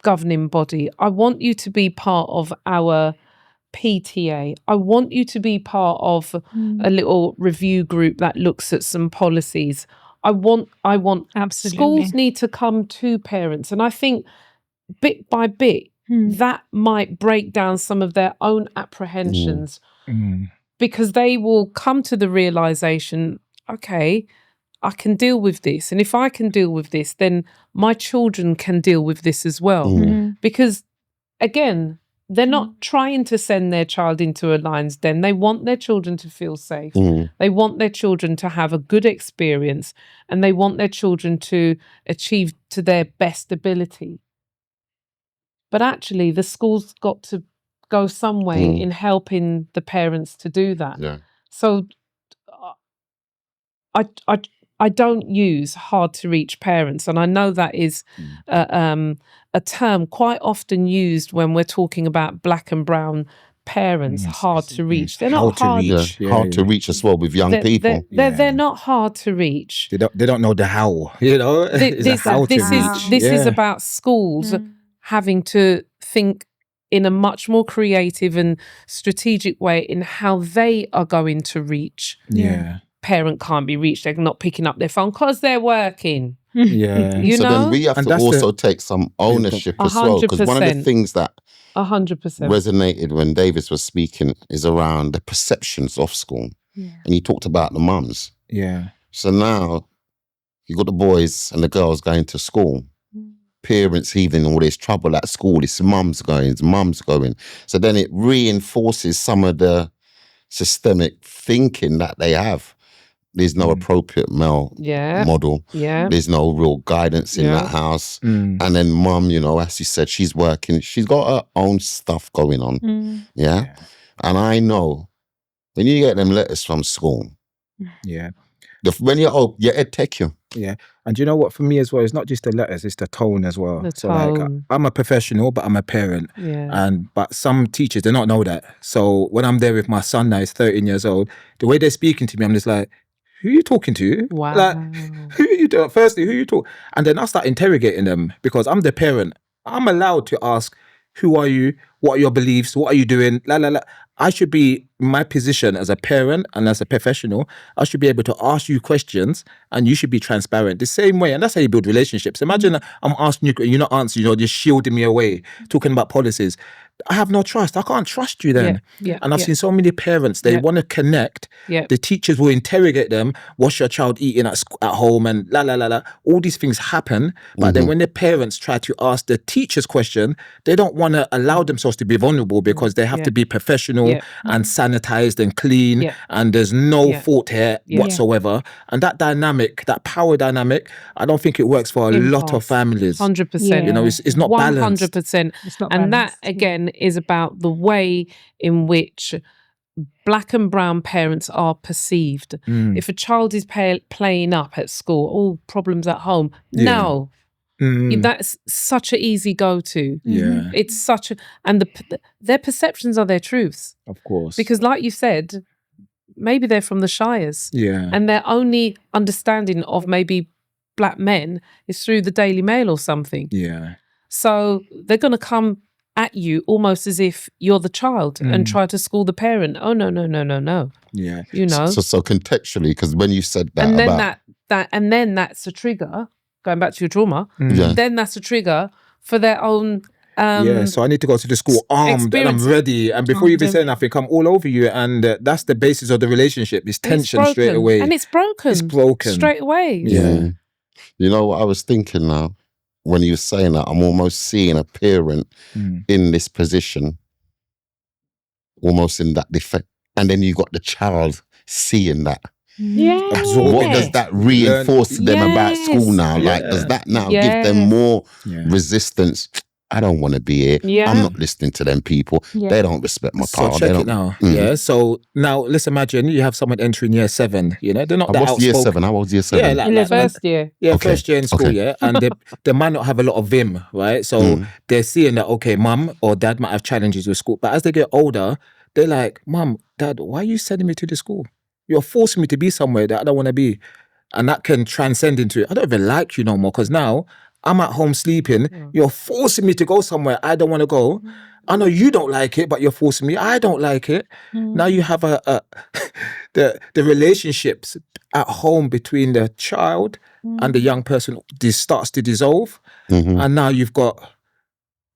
governing body. I want you to be part of our PTA. I want you to be part of a little review group that looks at some policies. I want Absolutely. Schools need to come to parents. And I think bit by bit, that might break down some of their own apprehensions because they will come to the realization, okay, I can deal with this. And if I can deal with this, then my children can deal with this as well. Because again, they're not trying to send their child into a lion's den. They want their children to feel safe. They want their children to have a good experience, and they want their children to achieve to their best ability. But actually, the school's got to go some way in helping the parents to do that. So I don't use hard to reach parents, and I know that is a term quite often used when we're talking about black and brown parents. Hard to reach. They're not hard to reach as well with young people. They're not hard to reach. They don't know the how. You know, this is about schools having to think in a much more creative and strategic way in how they are going to reach. Parent can't be reached. They're not picking up their phone because they're working. You so know? then we have to also take some ownership as well. Because one of the things that 100% resonated when Davis was speaking is around the perceptions of school. And he talked about the mums. So now you got the boys and the girls going to school. Parents even all this trouble at school. It's mums going. So then it reinforces some of the systemic thinking that they have. There's no appropriate male model. There's no real guidance in that house. And then mum, you know, as you said, she's working. She's got her own stuff going on. And I know when you get them letters from school, when you're your ed take you. And you know what, for me as well, it's not just the letters, it's the tone as well. The so like I'm a professional, but I'm a parent. But some teachers, they don't know that. So when I'm there with my son now, he's 13 years old, the way they're speaking to me, I'm just like, who are you talking to? Wow. Like, who are you doing? Firstly, who are you talking? And then I start interrogating them because I'm the parent. I'm allowed to ask, who are you? What are your beliefs? What are you doing? I should be in my position as a parent and as a professional. I should be able to ask you questions and you should be transparent the same way. And that's how you build relationships. Imagine I'm asking you, you're not answering, you're just shielding me away, talking about policies. I have no trust. I can't trust you then. Yeah. And I've seen so many parents, they want to connect. Yeah. The teachers will interrogate them. What's your child eating at home? And la, la, la, la. All these things happen. But then when the parents try to ask the teachers question, they don't want to allow themselves to be vulnerable because they have to be professional and sanitized and clean. And there's no fault here whatsoever. And that dynamic, that power dynamic, I don't think it works for a lot of families. 100%. You know, it's not balanced. 100%. It's not And balanced. that, again, is about the way in which Black and brown parents are perceived. If a child is playing up at school, all problems at home, no. That's such an easy go-to. Yeah. It's such a... And their perceptions are their truths. Of course. Because like you said, maybe they're from the Shires. Yeah. And their only understanding of maybe Black men is through the Daily Mail or something. Yeah. So they're going to come at you almost as if you're the child and try to school the parent. Oh, no. Yeah. You know? So contextually, because when you said that And then about... and then that's a trigger, going back to your trauma, Yeah. then that's a trigger for their own... So I need to go to the school armed and I'm ready. And before you even say nothing, I'm all over you. And that's the basis of the relationship. It's tension straight away. And it's broken. It's broken. Straight away. Yeah. You know what I was thinking now? When you were saying that, I'm almost seeing a parent in this position, almost in that defect. And then you got the child seeing that. Yeah. What does that reinforce to them about school now? Like, does that now give them more resistance? I don't want to be here. Yeah. I'm not listening to them people. Yeah. They don't respect my So power. check it now. Yeah. So now let's imagine you have someone entering year 7. You know, they're not that What's year outspoken. 7? How old's year 7? Yeah, In the first year. Yeah, Okay. first year in school, Okay. And they might not have a lot of vim, right? So they're seeing that, okay, mum or dad might have challenges with school. But as they get older, they're like, mum, dad, why are you sending me to the school? You're forcing me to be somewhere that I don't want to be. And that can transcend into, I don't even like you no more because now I'm at home sleeping. You're forcing me to go somewhere I don't want to go. I know you don't like it, but you're forcing me. I don't like it. Now you have the relationships at home between the child and the young person starts to dissolve. And now you've got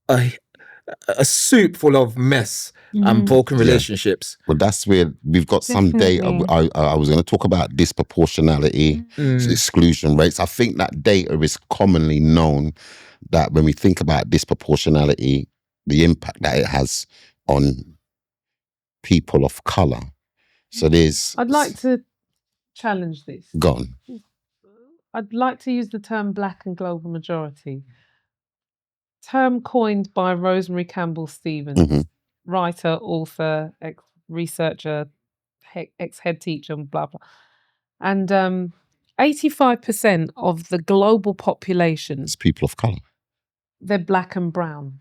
a soup full of mess and broken relationships. Well, that's where we've got some data. I was going to talk about disproportionality, exclusion rates. I think that data is commonly known that when we think about disproportionality, the impact that it has on people of colour. So there's... I'd like to challenge this. Gone. I'd like to use the term Black and global majority. Term coined by Rosemary Campbell Stevens, writer, author, ex-researcher, ex-head teacher, and blah, blah. And 85% of the global population, It's people of colour. they're Black and brown.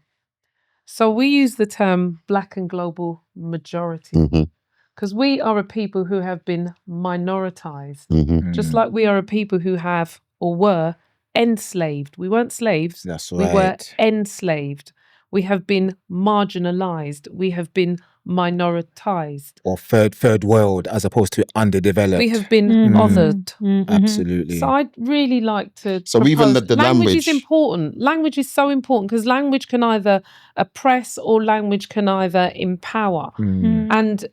So we use the term Black and global majority because we are a people who have been minoritized, just like we are a people who have or were enslaved. We weren't slaves. That's We were right. enslaved. We have been marginalized. We have been minoritized. Or third world as opposed to underdeveloped. We have been othered. Absolutely. So I'd really like to. So even propose- the language... is important. Language is so important because language can either oppress or language can either empower. And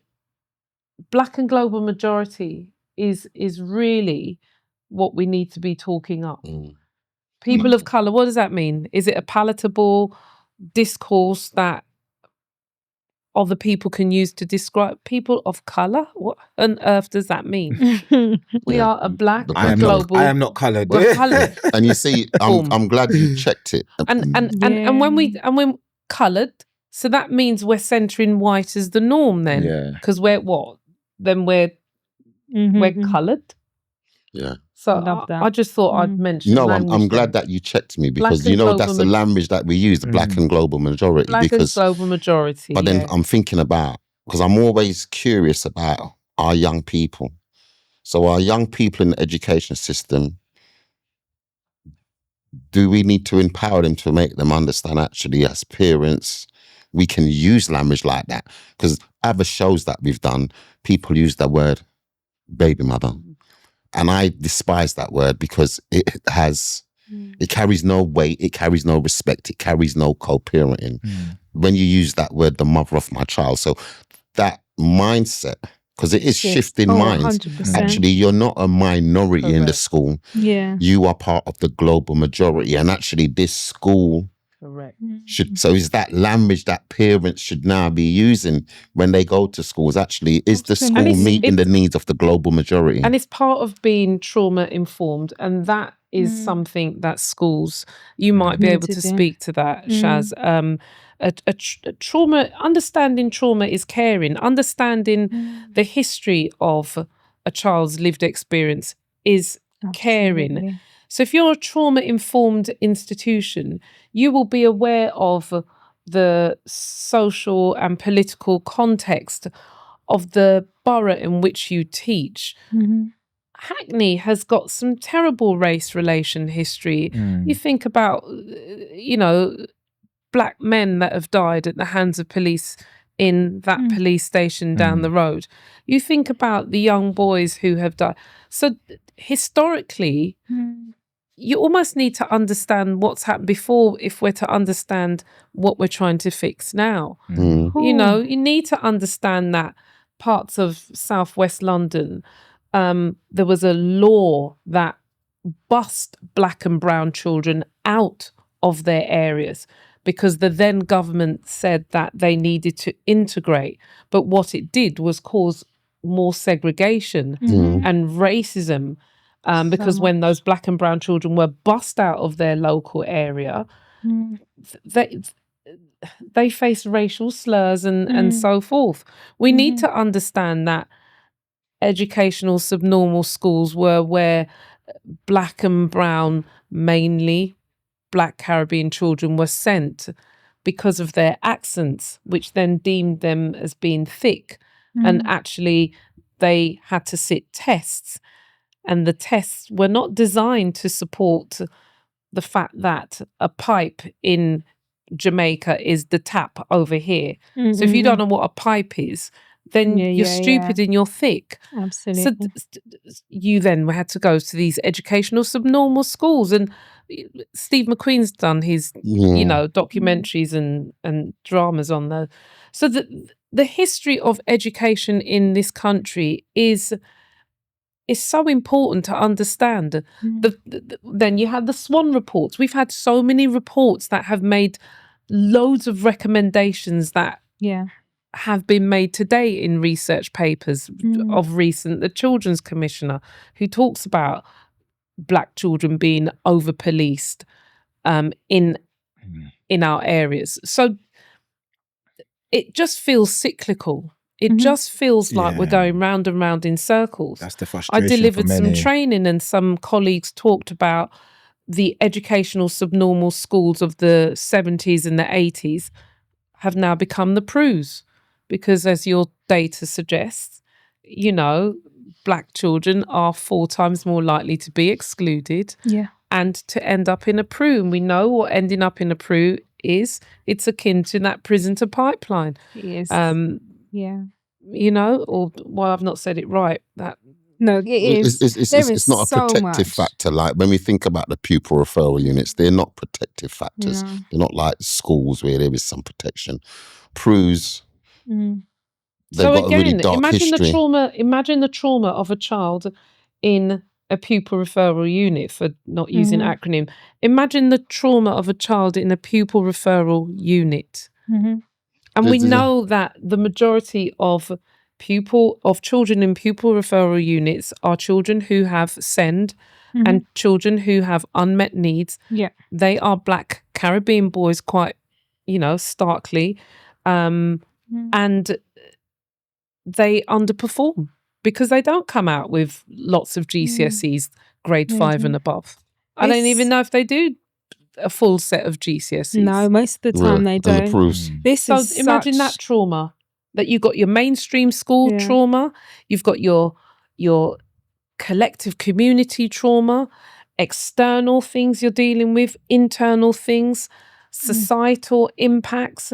Black and global majority is really what we need to be talking up. People of colour, what does that mean? Is it a palatable discourse that other people can use to describe people of colour? What on earth does that mean? We are a black I am global. I am not coloured. We're coloured. And you see, I'm glad you checked it. And when coloured, so that means we're centering white as the norm then. Yeah. Because we're what? Then we're coloured. Yeah. So Love that. I just thought I'd mention. No, language I'm glad there. that you checked me Black because and you know global that's the language that we use, the black and global majority. Black because, and global majority. but then I'm thinking about, because I'm always curious about our young people. So our young people in the education system, do we need to empower them to make them understand actually as parents, we can use language like that? Because other shows that we've done, people use the word baby mother. And I despise that word because it carries no weight, it carries no respect, it carries no co-parenting. when you use that word, the mother of my child. So that mindset, because it is shifting minds. 100%. Actually, you're not a minority in the Correct. school. Yeah. You are part of the global majority. And actually, this school Correct. should, so is that language that parents should now be using when they go to schools? Actually, is the school Absolutely. meeting the needs of the global majority? And it's part of being trauma informed, and that is something that schools, you might be Need able to to do. speak to that, Shaz. A trauma, understanding trauma is caring. Understanding the history of a child's lived experience is caring. Absolutely. So if you're a trauma-informed institution, you will be aware of the social and political context of the borough in which you teach. Hackney has got some terrible race relation history. You think about, black men that have died at the hands of police in that police station down the road. You think about the young boys who have died. So historically, you almost need to understand what's happened before if we're to understand what we're trying to fix now. You need to understand that parts of southwest London, there was a law that bussed black and brown children out of their areas because the then government said that they needed to integrate. But what it did was cause more segregation and racism. Because when those black and brown children were bussed out of their local area, they faced racial slurs and so forth. We need to understand that educational subnormal schools were where black and brown, mainly Black Caribbean children, were sent because of their accents, which then deemed them as being thick. And actually, they had to sit tests. And the tests were not designed to support the fact that a pipe in Jamaica is the tap over here. So if you don't know what a pipe is, then you're stupid and you're thick. Absolutely. So you then had to go to these educational subnormal schools. And Steve McQueen's done his, documentaries and dramas on those. So the history of education in this country is so important to understand. Then you had the Swan reports. We've had so many reports that have made loads of recommendations that have been made today in research papers of recent. The Children's Commissioner, who talks about black children being over-policed in our areas. So it just feels cyclical. It just feels like we're going round and round in circles. That's the frustration. I delivered for some many. training and some colleagues talked about the educational subnormal schools of the 70s and the 80s have now become the PRUs. Because as your data suggests, black children are 4 times more likely to be excluded and to end up in a PRU. And we know what ending up in a PRU is. It's akin to that prison to pipeline. It is. Or I've not said it right. No, it is. It's not a protective factor. Like when we think about the pupil referral units, they're not protective factors. No. They're not like schools where there is some protection. PRUs, they've So got a really again, dark imagine history. Imagine the trauma of a child in a pupil referral unit, for not using acronym. Imagine the trauma of a child in a pupil referral unit. And we know that the majority of children in pupil referral units are children who have SEND and children who have unmet needs. Yeah. They are Black Caribbean boys, quite, starkly. And they underperform because they don't come out with lots of GCSEs, grade 5 and above. I don't even know if they do a full set of GCSEs. No, most of the time they And the don't. PRUs. So imagine that trauma, that you've got your mainstream school trauma, you've got your collective community trauma, external things you're dealing with, internal things, societal impacts,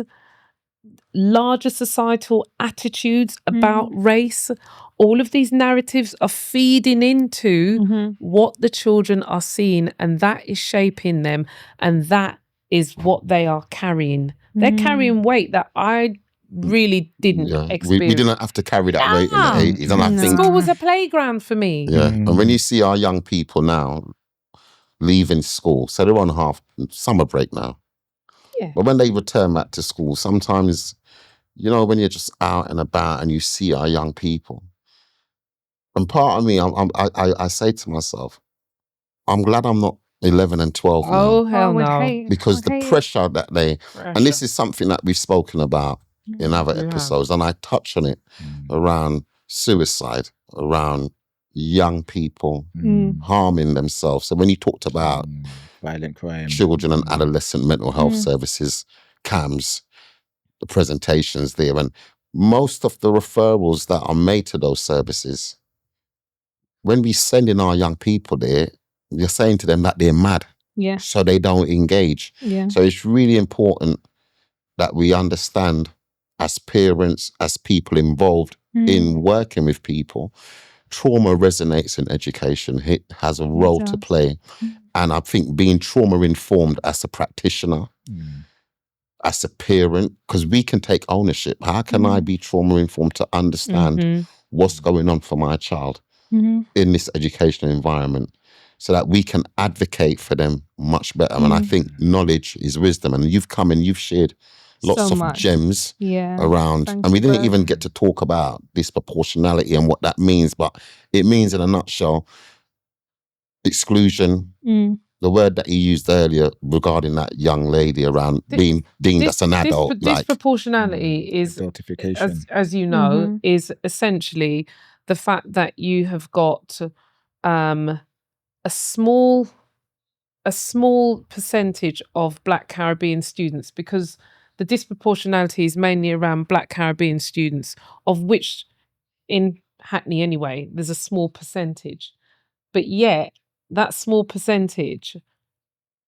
larger societal attitudes about race. All of these narratives are feeding into what the children are seeing, and that is shaping them, and that is what they are carrying They're carrying weight that I really didn't Yeah, experience. we didn't have to carry that weight in the Nah. 80s. And I think, School was a playground for me. yeah, and when you see our young people now leaving school, so they're on half summer break now. Yeah. But when they return back to school, sometimes, you know, when you're just out and about and you see our young people, and part of me, I say to myself, I'm glad I'm not 11 and 12 Oh, now. hell no. Because the pressure that they, and this is something that we've spoken about in other Yeah. episodes, and I touch on it around suicide, around young people harming themselves. So when you talked about violent crime, children and adolescent mental health services, CAMS, the presentations there, and most of the referrals that are made to those services, when we send in our young people there, you're saying to them that they're mad. Yeah. So they don't engage. Yeah. So it's really important that we understand as parents, as people involved in working with people, trauma resonates in education. It has a role to play. And I think being trauma informed as a practitioner, as a parent, because we can take ownership. How can I be trauma informed to understand what's going on for my child in this educational environment, so that we can advocate for them much better? And I think knowledge is wisdom. And you've come and you've shared lots of gems around. And we didn't even get to talk about disproportionality and what that means, but it means in a nutshell, exclusion, the word that you used earlier regarding that young lady around being deemed as an adult. Disproportionality is, as you know, is essentially the fact that you have got a small percentage of Black Caribbean students, because the disproportionality is mainly around Black Caribbean students, of which in Hackney anyway, there's a small percentage. But yet that small percentage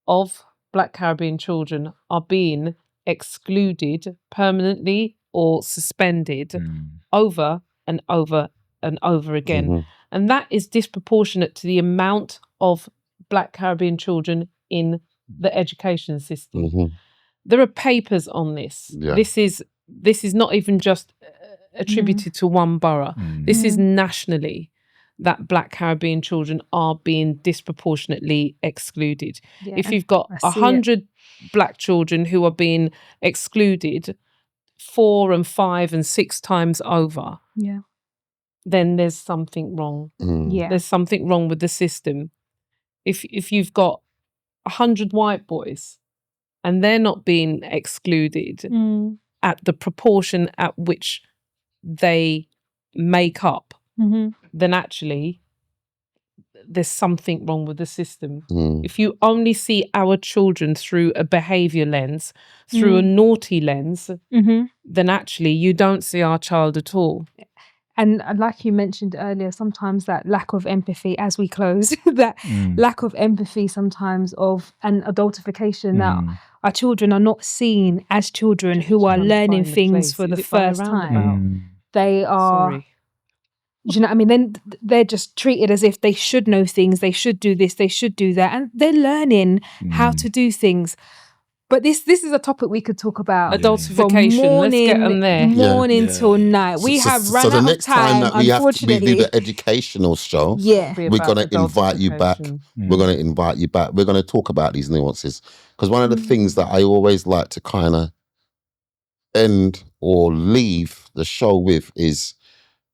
of Black Caribbean children are being excluded permanently or suspended over and over and over again. And that is disproportionate to the amount of Black Caribbean children in the education system. There are papers on this. Yeah. This is not even just attributed to one borough. This is nationally that Black Caribbean children are being disproportionately excluded. Yeah. If you've got 100 Black children who are being excluded 4 and 5 and 6 times over, then there's something wrong. There's something wrong with the system. If you've got 100 white boys and they're not being excluded at the proportion at which they make up, then actually there's something wrong with the system. If you only see our children through a behaviour lens, through a naughty lens, then actually you don't see our child at all. And like you mentioned earlier, sometimes that lack of empathy, as we close, that lack of empathy sometimes of an adultification, that our children are not seen as children who are learning things for the first time. They are, do you know what I mean? Then they're just treated as if they should know things, they should do this, they should do that. And they're learning how to do things. But this is a topic we could talk about. Adultification, morning, let's get them there. Morning till night. We have run out of time, that we unfortunately. do the educational show, we're going to invite you back. We're going to invite you back. We're going to talk about these nuances. Because one of the things that I always like to kind of end or leave the show with is,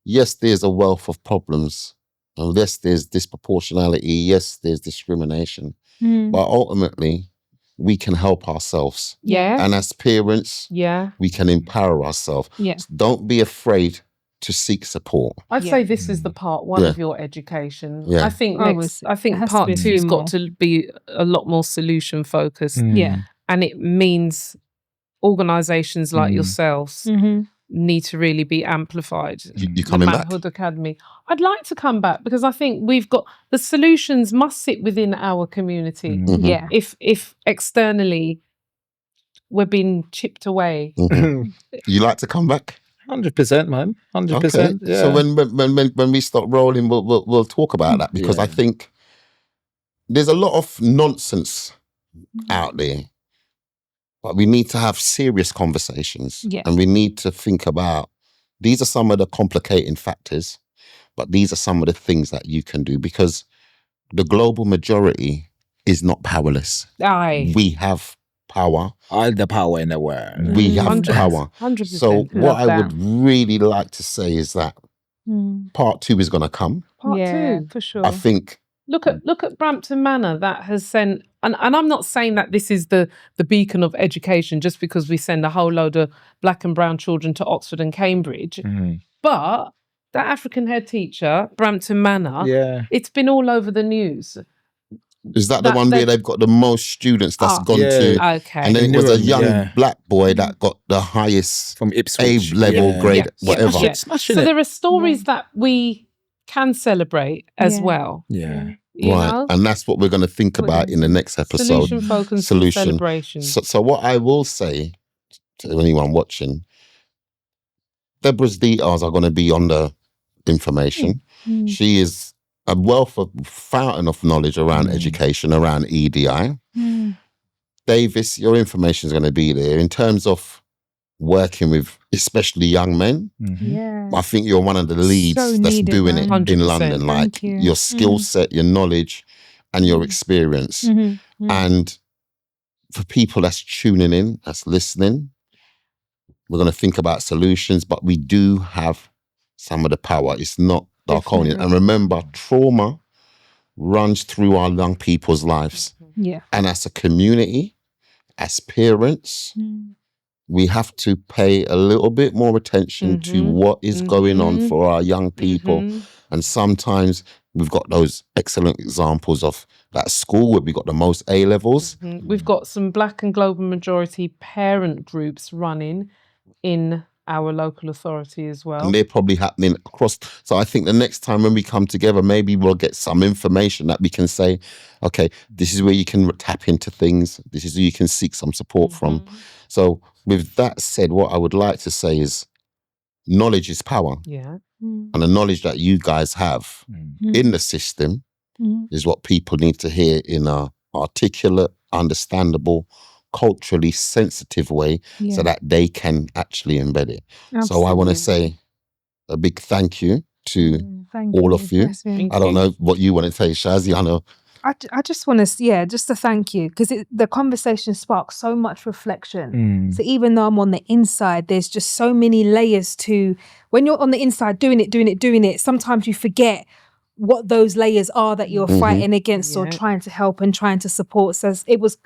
yes, there's a wealth of problems. And yes, there's disproportionality. Yes, there's discrimination. But ultimately, we can help ourselves. And as parents, we can empower ourselves. So don't be afraid to seek support. I'd say this is the part one of your education. I think part 2's got to be a lot more solution focused. And it means organisations like yourselves need to really be amplified. You coming back? Manhood Academy. I'd like to come back because I think we've got the solutions must sit within our community. If externally we're being chipped away. You like to come back? 100%, man. 100%. Okay. So when we start rolling, we'll talk about that, because I think there's a lot of nonsense out there But we need to have serious conversations. Yeah. And we need to think about, these are some of the complicating factors, but these are some of the things that you can do, because the global majority is not powerless. Aye. We have power. All the power in the world. We have 100%. power. 100%. So what Love I that. would really like to say is that part 2 is going to come. Part Yeah, 2. for sure. I think Look at Brampton Manor that has sent, and I'm not saying that this is the beacon of education just because we send a whole load of black and brown children to Oxford and Cambridge, but that African head teacher, Brampton Manor, Yeah. it's been all over the news. is that the That one where they- they've got the most students that's gone Yeah. to, Okay. and then it was a Newham, young yeah. black boy that got the highest From Ipswich. A-level Yeah. grade, Yeah. whatever. Yeah. Smashing So it. there are stories that we can celebrate as Yeah. well. Yeah. You Right. know? And that's what we're going to think about in the next episode. Solution focused Solution. celebration. So what I will say to anyone watching, Debra's details are going to be on the information. She is a wealth of fountain of knowledge around education, around EDI. Davis, your information is going to be there. In terms of working with especially young men, Yeah. I think you're one of the leads So that's needed, doing man. it 100%. in London. Like Thank you. your skill set, your knowledge, and your experience. And for people that's tuning in, that's listening, we're going to think about solutions, but we do have some of the power. It's not Darkonian. And remember, trauma runs through our young people's lives. Yeah. And as a community, as parents, we have to pay a little bit more attention to what is going on for our young people. And sometimes we've got those excellent examples of that school where we got the most A-levels. We've got some black and global majority parent groups running in our local authority as well. And they're probably happening across. So I think the next time when we come together, maybe we'll get some information that we can say, okay, this is where you can tap into things. This is where you can seek some support from. So with that said, what I would like to say is knowledge is power. Yeah. And the knowledge that you guys have in the system is what people need to hear in a articulate, understandable, culturally sensitive way so that they can actually embed it. So I want to say a big thank you to all of you. I don't know what you want to say, Shazzy. I know. I just want to, just to thank you, because the conversation sparks so much reflection. So even though I'm on the inside, there's just so many layers to, when you're on the inside doing it, sometimes you forget what those layers are that you're fighting against or trying to help and trying to support. So it was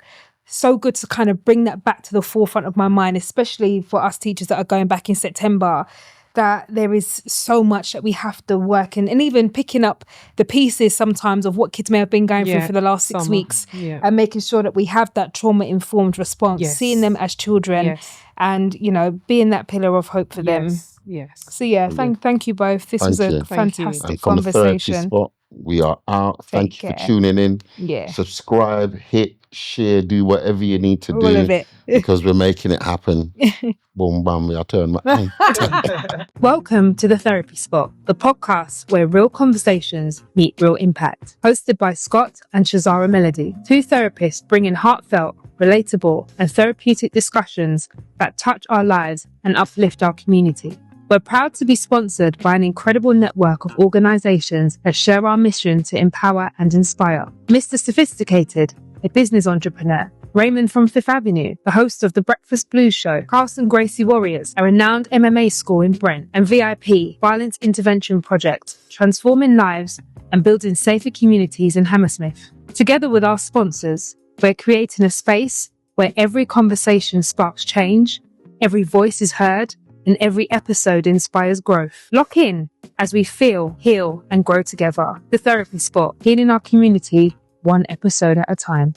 so good to kind of bring that back to the forefront of my mind, especially for us teachers that are going back in September, that there is so much that we have to work in, and even picking up the pieces sometimes of what kids may have been going through for the last 6 weeks and making sure that we have that trauma-informed response, seeing them as children and, you know, being that pillar of hope for them. Yes. So thank you both. This was a fantastic And from the therapy conversation. spot, we are out. Thank you for tuning in. Yeah. Subscribe, hit, share, do whatever you need to All do of it. because we're making it happen. Boom, bam, I turn my Welcome to The Therapy Spot, the podcast where real conversations meet real impact. Hosted by Scott and Shazara Melody, two therapists bringing heartfelt, relatable, and therapeutic discussions that touch our lives and uplift our community. We're proud to be sponsored by an incredible network of organizations that share our mission to empower and inspire. Mr. Sophisticated, a business entrepreneur. Raymond from Fifth Avenue, the host of The Breakfast Blues Show. Carlson Gracie Warriors, a renowned MMA school in Brent. And VIP, Violence Intervention Project, transforming lives and building safer communities in Hammersmith. Together with our sponsors, we're creating a space where every conversation sparks change, every voice is heard, and every episode inspires growth. Lock in as we feel, heal, and grow together. The Therapy Spot, healing our community one episode at a time.